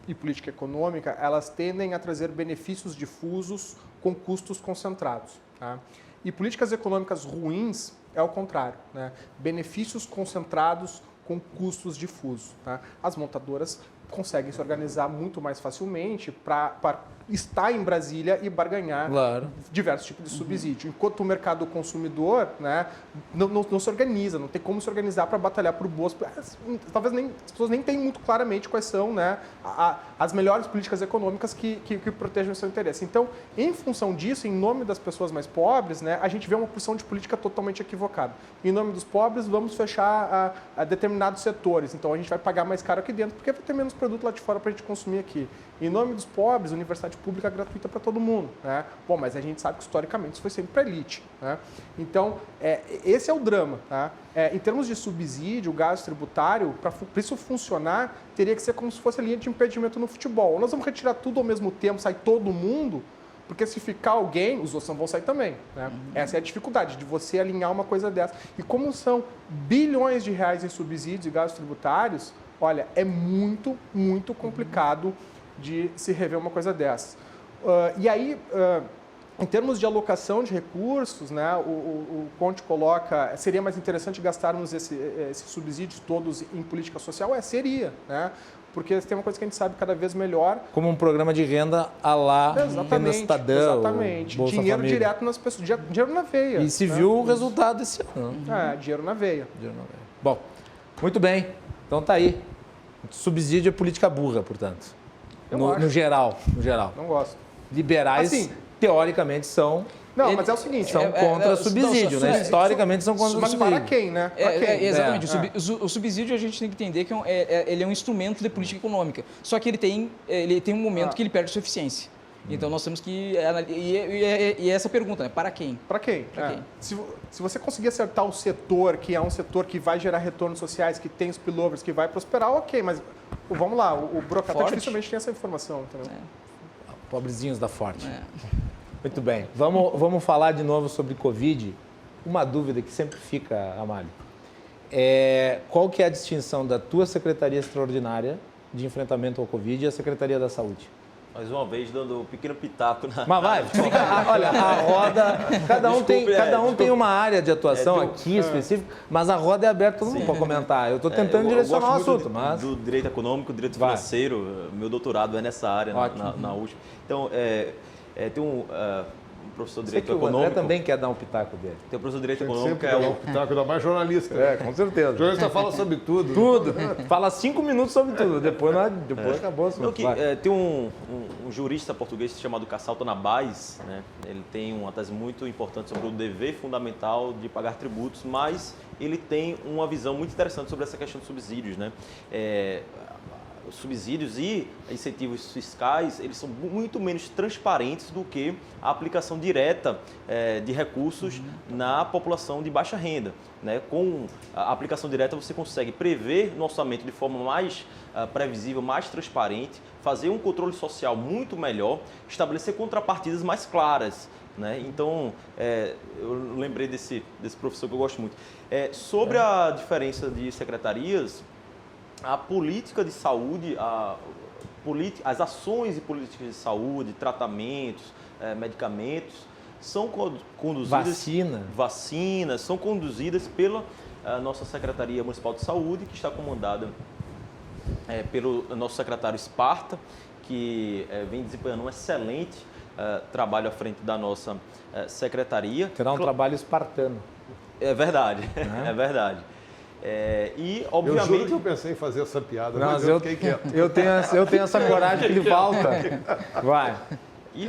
e política econômica, elas tendem a trazer benefícios difusos com custos concentrados. Tá? E políticas econômicas ruins é o contrário, né? Benefícios concentrados com custos difusos. Tá? As montadoras conseguem se organizar muito mais facilmente para estar em Brasília e barganhar diversos tipos de subsídio. Enquanto o mercado consumidor, né, não se organiza, não tem como se organizar para batalhar por boas... Talvez as pessoas nem tenham muito claramente quais são, né, as melhores políticas econômicas que protejam o seu interesse. Então, em função disso, em nome das pessoas mais pobres, né, a gente vê uma porção de política totalmente equivocada. Em nome dos pobres, vamos fechar a determinados setores. Então, a gente vai pagar mais caro aqui dentro, porque vai ter menos produto lá de fora para a gente consumir aqui. Em nome dos pobres, universidade pública gratuita para todo mundo. Né? Bom, mas a gente sabe que historicamente isso foi sempre para a elite. Né? Então, esse é o drama. Tá? Em termos de subsídio, gasto tributário, para isso funcionar, teria que ser como se fosse a linha de impedimento no futebol. Ou nós vamos retirar tudo ao mesmo tempo, sai todo mundo, porque se ficar alguém, os outros não vão sair também. Né? Essa é a dificuldade de você alinhar uma coisa dessa. E como são bilhões de reais em subsídios e gastos tributários, olha, é muito, muito complicado de se rever uma coisa dessas. E aí, em termos de alocação de recursos, né, o Conte coloca, seria mais interessante gastarmos esses subsídios todos em política social? Seria, né? Porque tem uma coisa que a gente sabe cada vez melhor. Como um programa de renda à la Renda Cidadã. Exatamente. Bolsa Dinheiro Família. Direto nas pessoas. Dinheiro na veia. E se viu o resultado esse ano. Dinheiro na veia. Bom, muito bem. Então tá aí. Subsídio é política burra, portanto. No geral. Não gosto. Liberais, assim, teoricamente, são... Não, mas é o seguinte... São contra subsídio, né? Historicamente são contra mas subsídio. para quem, né? Para quem? Exatamente. O subsídio a gente tem que entender que ele é um instrumento de política econômica. Só que ele tem um momento que ele perde sua eficiência. Então nós temos que... E essa pergunta, né? Para quem? Para quem? Para quem? Se você conseguir acertar o setor, que é um setor que vai gerar retornos sociais, que tem spillovers, que vai prosperar, ok, mas vamos lá, o burocrata dificilmente tem essa informação, entendeu? Pobrezinhos da Forte. Muito bem. Vamos falar de novo sobre Covid. Uma dúvida que sempre fica, Amálio. Qual que é a distinção da tua Secretaria Extraordinária de Enfrentamento ao Covid e a Secretaria da Saúde? Mais uma vez, dando um pequeno pitaco na... Mas vai, olha, a roda... Cada um tem uma área de atuação aqui específica, mas a roda é aberta, todo mundo pode comentar. Eu estou tentando direcionar o assunto, mas... Do direito econômico, direito financeiro, meu doutorado é nessa área, na USP. Então, tem um professor de direito econômico... O André também quer dar um pitaco dele. Tem o professor de direito econômico... Sempre dá um pitaco, ainda mais jornalista. Com certeza. O jornalista fala sobre tudo. Tudo. Fala 5 minutos sobre tudo, depois acabou. Tem um jurista português chamado Cassalto Nabais, né? Ele tem uma tese muito importante sobre o dever fundamental de pagar tributos, mas ele tem uma visão muito interessante sobre essa questão de subsídios, né? Os subsídios e incentivos fiscais, eles são muito menos transparentes do que a aplicação direta de recursos na população de baixa renda, né? Com a aplicação direta você consegue prever no orçamento de forma mais previsível, mais transparente, fazer um controle social muito melhor, estabelecer contrapartidas mais claras, né? Então, eu lembrei desse professor que eu gosto muito. Sobre a diferença de secretarias, a política de saúde, as ações e políticas de saúde, tratamentos, medicamentos, são conduzidas... Vacinas, são conduzidas pela nossa Secretaria Municipal de Saúde, que está comandada pelo nosso secretário Esparta, que vem desempenhando um excelente trabalho à frente da nossa secretaria. Terá um trabalho espartano. É verdade, é verdade. E, obviamente... Eu juro que eu pensei em fazer essa piada, mas eu fiquei quieto. Eu tenho essa coragem que lhe falta. Vai. E,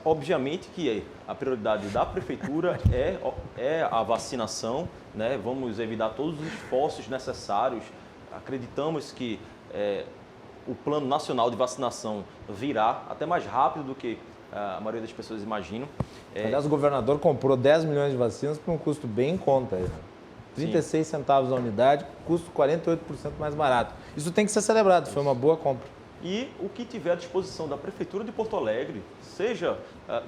obviamente, que a prioridade da Prefeitura é a vacinação, né? Vamos evitar todos os esforços necessários. Acreditamos que o Plano Nacional de Vacinação virá até mais rápido do que a maioria das pessoas imaginam. Aliás, o governador comprou 10 milhões de vacinas por um custo bem em conta. 36 centavos a unidade, custo 48% mais barato. Isso tem que ser celebrado, foi uma boa compra. E o que tiver à disposição da Prefeitura de Porto Alegre, seja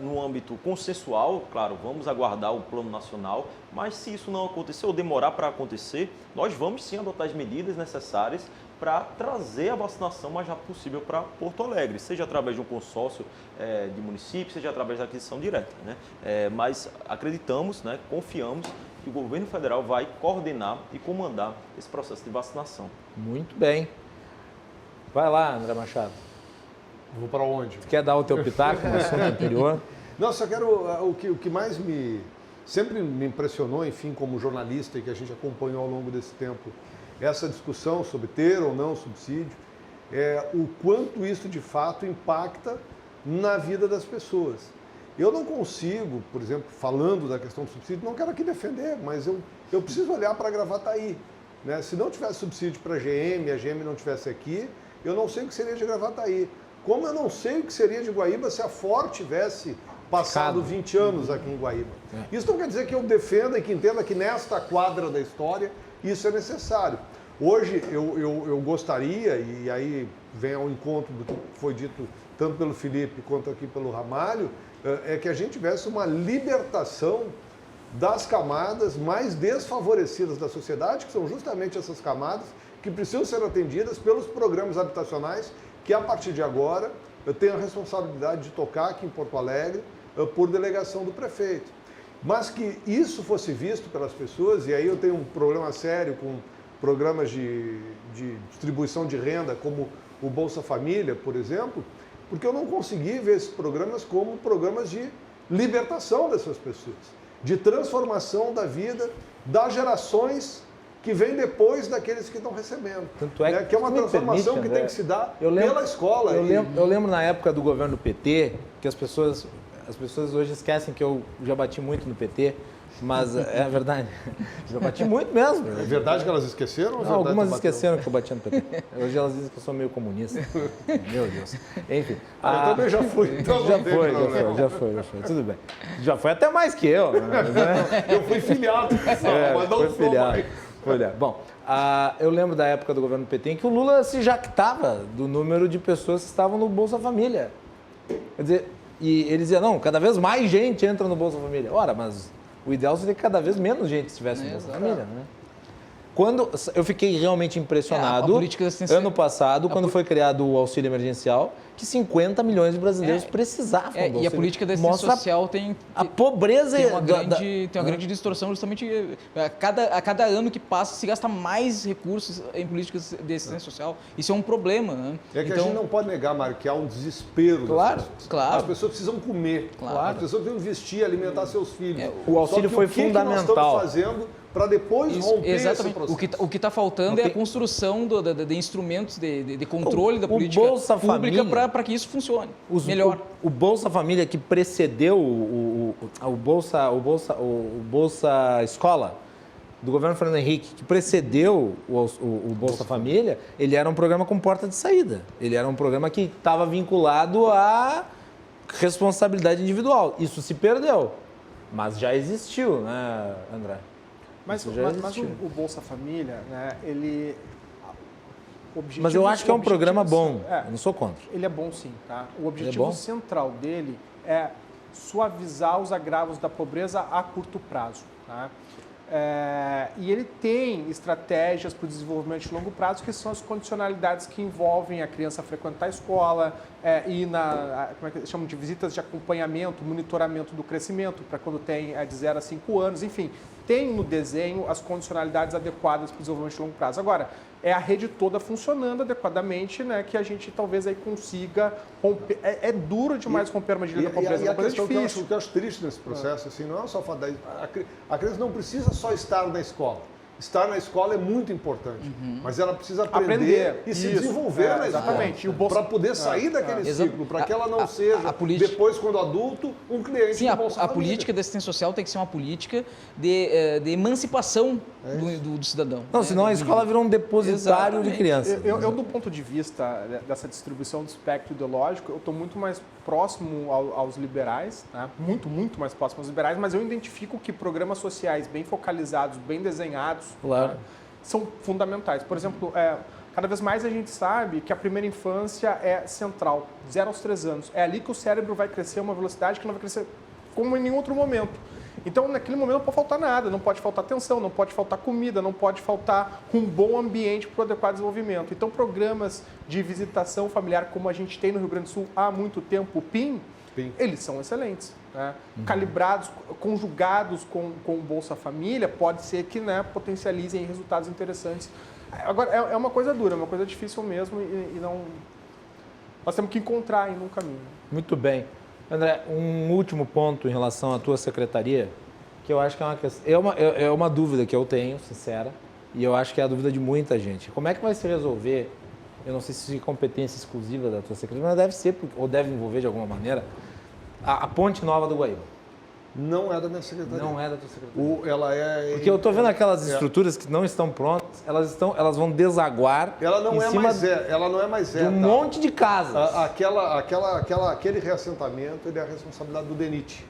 no âmbito consensual, claro, vamos aguardar o Plano Nacional, mas se isso não acontecer ou demorar para acontecer, nós vamos sim adotar as medidas necessárias para trazer a vacinação o mais rápido possível para Porto Alegre, seja através de um consórcio de municípios, seja através da aquisição direta, né? Mas acreditamos, né, confiamos que o governo federal vai coordenar e comandar esse processo de vacinação. Muito bem. Vai lá, André Machado. Vou para onde? Tu quer dar o teu pitaco no assunto anterior? Não, só quero... O que mais sempre me impressionou, enfim, como jornalista e que a gente acompanhou ao longo desse tempo, essa discussão sobre ter ou não subsídio, o quanto isso de fato impacta na vida das pessoas. Eu não consigo, por exemplo, falando da questão do subsídio, não quero aqui defender, mas eu preciso olhar para Gravataí, né? Se não tivesse subsídio para a GM não tivesse aqui, eu não sei o que seria de Gravataí. Como eu não sei o que seria de Guaíba se a Ford tivesse passado 20 anos aqui em Guaíba. Isso não quer dizer que eu defenda e que entenda que nesta quadra da história isso é necessário. Hoje eu gostaria, e aí vem ao encontro do que foi dito tanto pelo Felipe quanto aqui pelo Ramalho, que a gente tivesse uma libertação das camadas mais desfavorecidas da sociedade, que são justamente essas camadas que precisam ser atendidas pelos programas habitacionais que, a partir de agora, eu tenho a responsabilidade de tocar aqui em Porto Alegre por delegação do prefeito. Mas que isso fosse visto pelas pessoas, e aí eu tenho um problema sério com programas de distribuição de renda, como o Bolsa Família, por exemplo, porque eu não consegui ver esses programas como programas de libertação dessas pessoas, de transformação da vida das gerações que vêm depois daqueles que estão recebendo. Tanto que é uma transformação que tem que se dar pela escola. Eu lembro na época do governo PT, que as pessoas hoje esquecem que eu já bati muito no PT, Mas é verdade. Já bati muito mesmo. É verdade que elas esqueceram? Ou Não, algumas esqueceram que eu bati batia no PT. Hoje elas dizem que eu sou meio comunista. Meu Deus. Enfim. Eu também já fui. Então já foi. Tudo bem. Já foi até mais que eu. Né? Eu fui filiado, mas não sou mais. Bom, eu lembro da época do governo PT em que o Lula se jactava do número de pessoas que estavam no Bolsa Família. Quer dizer, e ele dizia, não, cada vez mais gente entra no Bolsa Família. Ora, mas o ideal seria que cada vez menos gente estivesse no Bolsa Família, né? Quando eu fiquei realmente impressionado, ano passado, quando foi criado o auxílio emergencial, que 50 milhões de brasileiros precisavam do auxílio. E a política da assistência social tem a pobreza tem uma grande distorção, justamente a cada ano que passa se gasta mais recursos em políticas de assistência social. Isso é um problema, né? É que a gente não pode negar, Mário, que há um desespero das pessoas. Claro. As pessoas precisam comer, as pessoas precisam vestir, alimentar seus filhos. O auxílio foi fundamental. Que nós estamos fazendo para depois romper esse processo? O que está faltando é a construção de instrumentos de controle da política pública para que isso funcione melhor. O Bolsa Família que precedeu o Bolsa Escola, do governo Fernando Henrique, que precedeu o Bolsa Família, ele era um programa com porta de saída. Ele era um programa que estava vinculado à responsabilidade individual. Isso se perdeu, mas já existiu, né, André? Mas o Bolsa Família, né, ele... Mas eu acho que é um programa bom, eu não sou contra. Ele é bom sim, tá? O objetivo central dele é suavizar os agravos da pobreza a curto prazo, tá? E ele tem estratégias para o desenvolvimento de longo prazo, que são as condicionalidades que envolvem a criança frequentar a escola, ir como é que eles chamam de visitas de acompanhamento, monitoramento do crescimento, para quando tem de 0 a 5 anos, enfim, tem no desenho as condicionalidades adequadas para o desenvolvimento de longo prazo. Agora, é a rede toda funcionando adequadamente, né, que a gente talvez aí consiga romper. É duro demais romper a armadilha da pobreza, é uma coisa difícil. O que eu acho triste nesse processo, assim, não é só falar a criança não precisa só estar na escola. Estar na escola é muito importante, mas ela precisa aprender e se desenvolver na escola. Exatamente. Para poder sair daquele ciclo, para que ela não seja, depois, quando adulto, um cliente do Bolsa Família. A política de assistência social tem que ser uma política de emancipação do cidadão. Não, senão a escola virou um depositário de crianças. Eu, do ponto de vista dessa distribuição do espectro ideológico, eu estou muito mais próximo aos liberais, né? Muito mais próximo aos liberais, mas eu identifico que programas sociais bem focalizados, bem desenhados, são fundamentais. Por exemplo, cada vez mais a gente sabe que a primeira infância é central, 0 aos 3 anos. É ali que o cérebro vai crescer a uma velocidade que não vai crescer como em nenhum outro momento. Então, naquele momento não pode faltar nada, não pode faltar atenção, não pode faltar comida, não pode faltar um bom ambiente para o adequado desenvolvimento. Então, programas de visitação familiar, como a gente tem no Rio Grande do Sul há muito tempo, o PIM, eles são excelentes. Né? Calibrados, conjugados com o Bolsa Família, pode ser que, né, potencializem resultados interessantes. Agora, é uma coisa dura, é uma coisa difícil mesmo e não... Nós temos que encontrar ainda um caminho. Muito bem. André, um último ponto em relação à tua secretaria, que eu acho que é uma dúvida que eu tenho, sincera, e eu acho que é a dúvida de muita gente. Como é que vai se resolver, eu não sei se é competência exclusiva da tua secretaria, mas deve ser, ou deve envolver de alguma maneira, a Ponte Nova do Guaíba. Não é da minha secretaria. Não é da tua secretaria. Ela é... Porque eu estou vendo aquelas estruturas que não estão prontas, elas vão desaguar ela não é mais de um monte de casas. Aquele reassentamento ele é a responsabilidade do DENIT.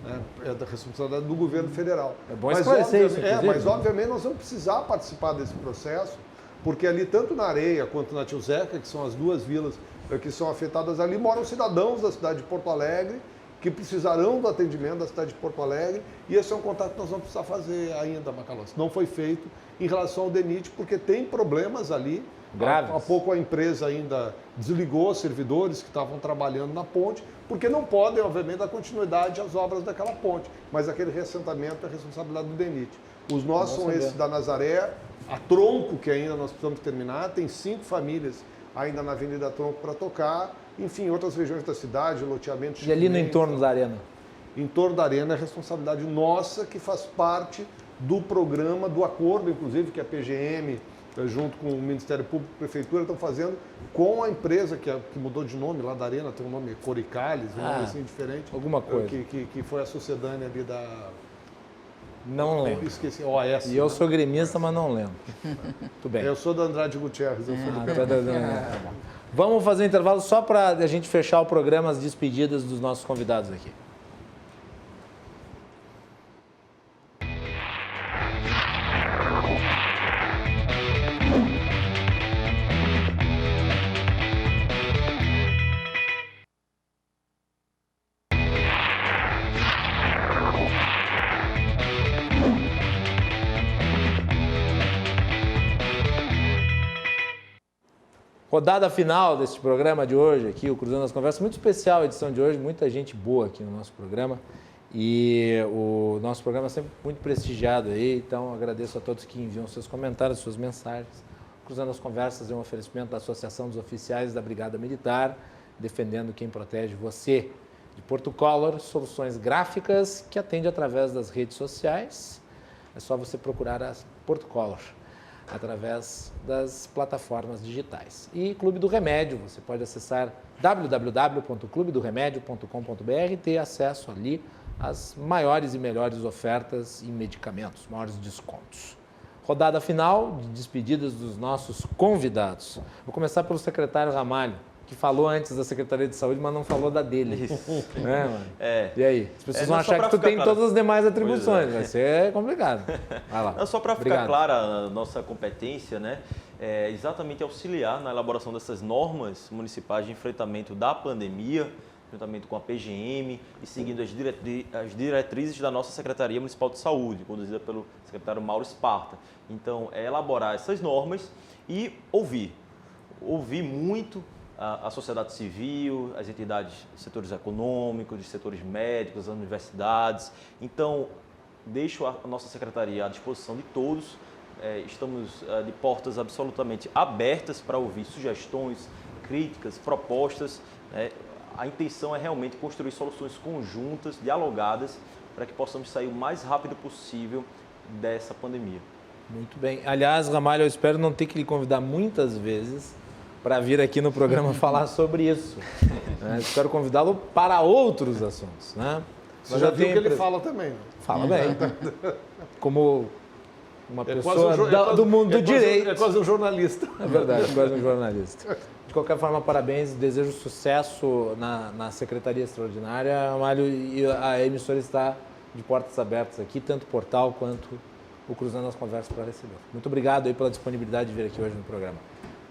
Né? É da responsabilidade do governo federal. É bom esclarecer isso, mas obviamente nós vamos precisar participar desse processo, porque ali, tanto na Areia quanto na Tio Zeca, que são as duas vilas que são afetadas ali, moram cidadãos da cidade de Porto Alegre, que precisarão do atendimento da cidade de Porto Alegre, e esse é um contato que nós vamos precisar fazer ainda, Macalossi. Não foi feito em relação ao DENIT, porque tem problemas ali. Graves. Há pouco a empresa ainda desligou os servidores que estavam trabalhando na ponte, porque não podem, obviamente, dar continuidade às obras daquela ponte, mas aquele reassentamento é responsabilidade do DENIT. Os nossos são esses da Nazaré, a Tronco, que ainda nós precisamos terminar, tem 5 famílias ainda na Avenida Tronco para tocar, enfim, outras regiões da cidade, loteamentos... E ali no entorno da arena? Em torno da arena é responsabilidade nossa, que faz parte do programa, do acordo, inclusive, que a PGM, junto com o Ministério Público e a Prefeitura, estão fazendo com a empresa que mudou de nome lá da arena, tem um nome Coricales, um nome assim diferente. Alguma coisa. Que foi a Sucedânea ali Não lembro. Esqueci. OS. E eu sou gremista, mas não lembro. Muito bem. Eu sou do Andrade Gutierrez. Eu sou do Vamos fazer um intervalo só para a gente fechar o programa, as despedidas dos nossos convidados aqui. Rodada final deste programa de hoje, aqui, o Cruzando as Conversas, muito especial a edição de hoje, muita gente boa aqui no nosso programa. E o nosso programa é sempre muito prestigiado aí, então agradeço a todos que enviam seus comentários, suas mensagens. Cruzando as Conversas é um oferecimento da Associação dos Oficiais da Brigada Militar, defendendo quem protege você. De Porto Color, soluções gráficas que atende através das redes sociais. É só você procurar a Porto Color através das plataformas digitais. E Clube do Remédio, você pode acessar www.clubedoremedio.com.br e ter acesso ali às maiores e melhores ofertas em medicamentos, maiores descontos. Rodada final de despedidas dos nossos convidados. Vou começar pelo secretário Ramalho, que falou antes da Secretaria de Saúde, mas não falou da dele. Mano? E aí? As pessoas vão achar que tu tem todas as demais atribuições, vai ser complicado. Vai lá. Não, só para ficar clara a nossa competência, né? É exatamente auxiliar na elaboração dessas normas municipais de enfrentamento da pandemia, juntamente com a PGM e seguindo as diretrizes da nossa Secretaria Municipal de Saúde, conduzida pelo secretário Mauro Esparta. Então, é elaborar essas normas e ouvir muito a sociedade civil, as entidades dos setores econômicos, dos setores médicos, as universidades. Então, deixo a nossa secretaria à disposição de todos. Estamos de portas absolutamente abertas para ouvir sugestões, críticas, propostas. A intenção é realmente construir soluções conjuntas, dialogadas, para que possamos sair o mais rápido possível dessa pandemia. Muito bem. Aliás, Ramalho, eu espero não ter que lhe convidar muitas vezes para vir aqui no programa falar sobre isso. Espero convidá-lo para outros assuntos. Né? Você já viu que ele fala também. Fala bem. Como uma pessoa do mundo do direito. É quase um jornalista. É verdade, quase um jornalista. De qualquer forma, parabéns, desejo sucesso na Secretaria Extraordinária. Ramalho, e a emissora está de portas abertas aqui, tanto o portal quanto o Cruzando as Conversas para receber. Muito obrigado aí pela disponibilidade de vir aqui hoje no programa.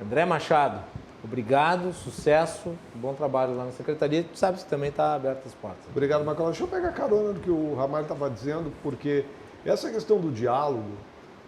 André Machado, obrigado, sucesso, bom trabalho lá na Secretaria. Tu sabe que também está aberto as portas. Obrigado, Macalão. Deixa eu pegar carona do que o Ramalho estava dizendo, porque essa questão do diálogo,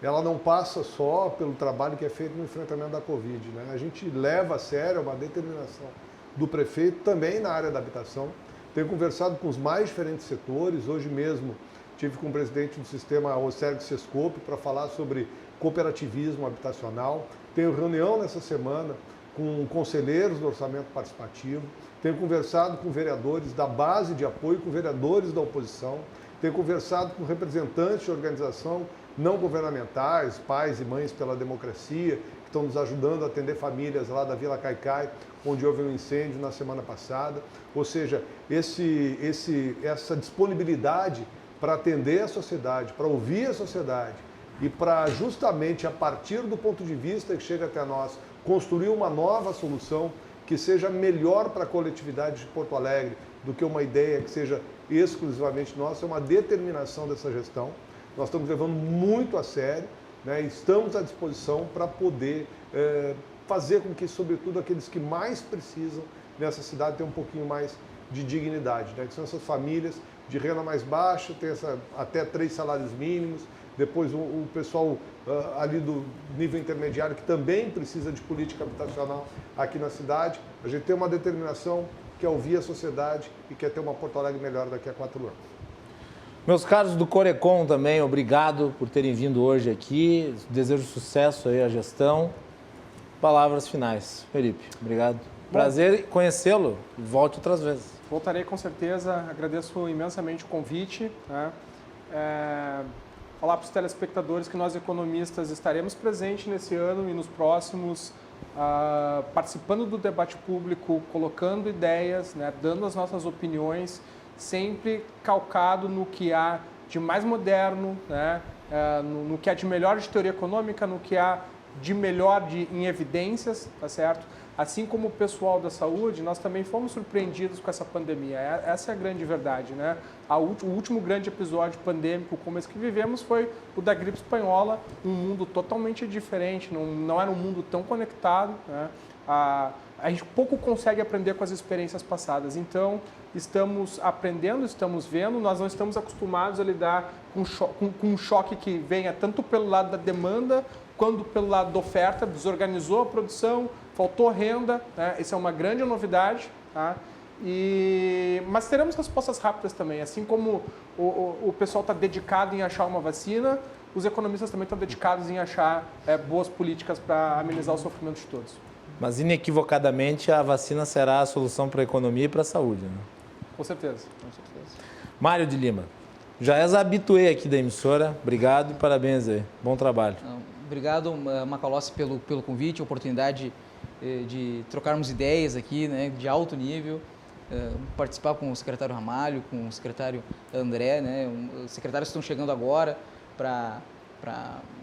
ela não passa só pelo trabalho que é feito no enfrentamento da Covid, né? A gente leva a sério uma determinação do prefeito também na área da habitação. Tenho conversado com os mais diferentes setores. Hoje mesmo tive com o presidente do sistema, o Sérgio Sescope, para falar sobre cooperativismo habitacional. Tenho reunião nessa semana com conselheiros do orçamento participativo. Tenho conversado com vereadores da base de apoio, com vereadores da oposição. Tenho conversado com representantes de organização não governamentais, pais e mães pela democracia, que estão nos ajudando a atender famílias lá da Vila Caicai, onde houve um incêndio na semana passada. Ou seja, essa disponibilidade para atender a sociedade, para ouvir a sociedade e para justamente a partir do ponto de vista que chega até nós, construir uma nova solução que seja melhor para a coletividade de Porto Alegre do que uma ideia que seja exclusivamente nossa, é uma determinação dessa gestão. Nós estamos levando muito a sério, né? Estamos à disposição para poder fazer com que, sobretudo, aqueles que mais precisam nessa cidade tenham um pouquinho mais de dignidade, né? Que são essas famílias de renda mais baixa, tem até 3 salários mínimos, depois o pessoal ali do nível intermediário que também precisa de política habitacional aqui na cidade. A gente tem uma determinação que é ouvir a sociedade e quer ter uma Porto Alegre melhor daqui a 4 anos. Meus caros do Corecon também, obrigado por terem vindo hoje aqui. Desejo sucesso aí à gestão. Palavras finais. Felipe, obrigado. Prazer conhecê-lo. Volte outras vezes. Voltarei com certeza. Agradeço imensamente o convite. Né? Falar para os telespectadores que nós, economistas, estaremos presentes nesse ano e nos próximos, participando do debate público, colocando ideias, né? Dando as nossas opiniões, sempre calcado no que há de mais moderno, né? No que há de melhor de teoria econômica, no que há de melhor em evidências, tá certo? Assim como o pessoal da saúde, nós também fomos surpreendidos com essa pandemia. Essa é a grande verdade, né? O último grande episódio pandêmico como esse que vivemos foi o da gripe espanhola, um mundo totalmente diferente, não era um mundo tão conectado, né? A gente pouco consegue aprender com as experiências passadas. Então, estamos aprendendo, estamos vendo, nós não estamos acostumados a lidar com um choque que venha tanto pelo lado da demanda quanto pelo lado da oferta, desorganizou a produção, faltou renda, né? Isso é uma grande novidade, tá? Mas teremos respostas rápidas também, assim como o pessoal está dedicado em achar uma vacina, os economistas também estão dedicados em achar boas políticas para amenizar o sofrimento de todos. Mas, inequivocadamente, a vacina será a solução para a economia e para a saúde, né? Com certeza. Mário de Lima, já és habituê aqui da emissora. Obrigado e parabéns aí. Bom trabalho. Obrigado, Macalossi, pelo convite, a oportunidade de trocarmos ideias aqui, né, de alto nível, participar com o secretário Ramalho, com o secretário André, né, os secretários estão chegando agora para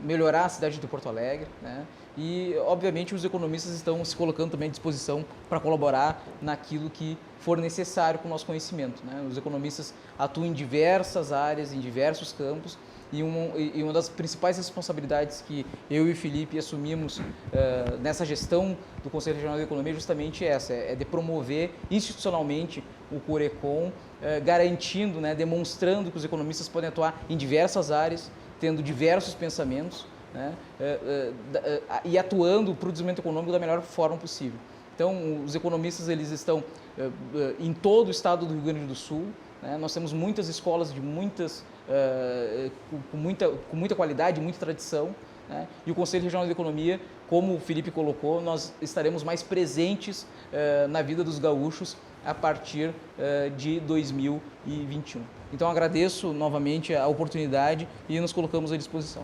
melhorar a cidade de Porto Alegre, né? E, obviamente, os economistas estão se colocando também à disposição para colaborar naquilo que for necessário com o nosso conhecimento, né? Os economistas atuam em diversas áreas, em diversos campos, e uma das principais responsabilidades que eu e o Felipe assumimos nessa gestão do Conselho Regional de Economia é justamente essa, é de promover institucionalmente o Corecon, garantindo, né, demonstrando que os economistas podem atuar em diversas áreas, tendo diversos pensamentos, né, e atuando para o desenvolvimento econômico da melhor forma possível. Então, os economistas eles estão em todo o estado do Rio Grande do Sul, né? Nós temos muitas escolas de com muita qualidade, muita tradição, né? E o Conselho Regional de Economia, como o Felipe colocou, nós estaremos mais presentes na vida dos gaúchos a partir de 2021. Então, agradeço novamente a oportunidade e nos colocamos à disposição.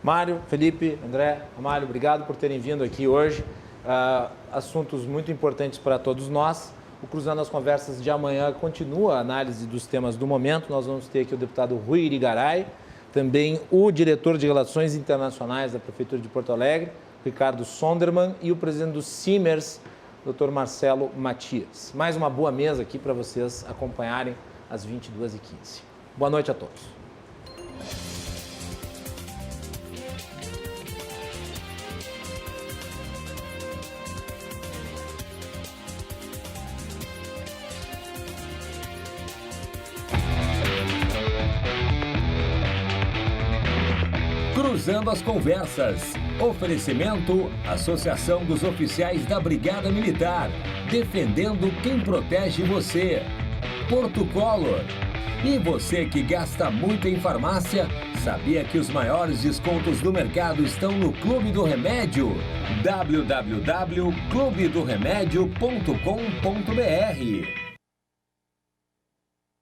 Mário, Felipe, André, Ramalho, obrigado por terem vindo aqui hoje. Assuntos muito importantes para todos nós. O Cruzando as Conversas de amanhã continua a análise dos temas do momento. Nós vamos ter aqui o deputado Rui Irigaray, também o diretor de Relações Internacionais da Prefeitura de Porto Alegre, Ricardo Sonderman, e o presidente do Simers, Dr. Marcelo Matias. Mais uma boa mesa aqui para vocês acompanharem às 22h15. Boa noite a todos. Cruzando as Conversas. Oferecimento: Associação dos Oficiais da Brigada Militar. Defendendo quem protege você. Porto Color. E você que gasta muito em farmácia, sabia que os maiores descontos do mercado estão no Clube do Remédio? www.clubedoremedio.com.br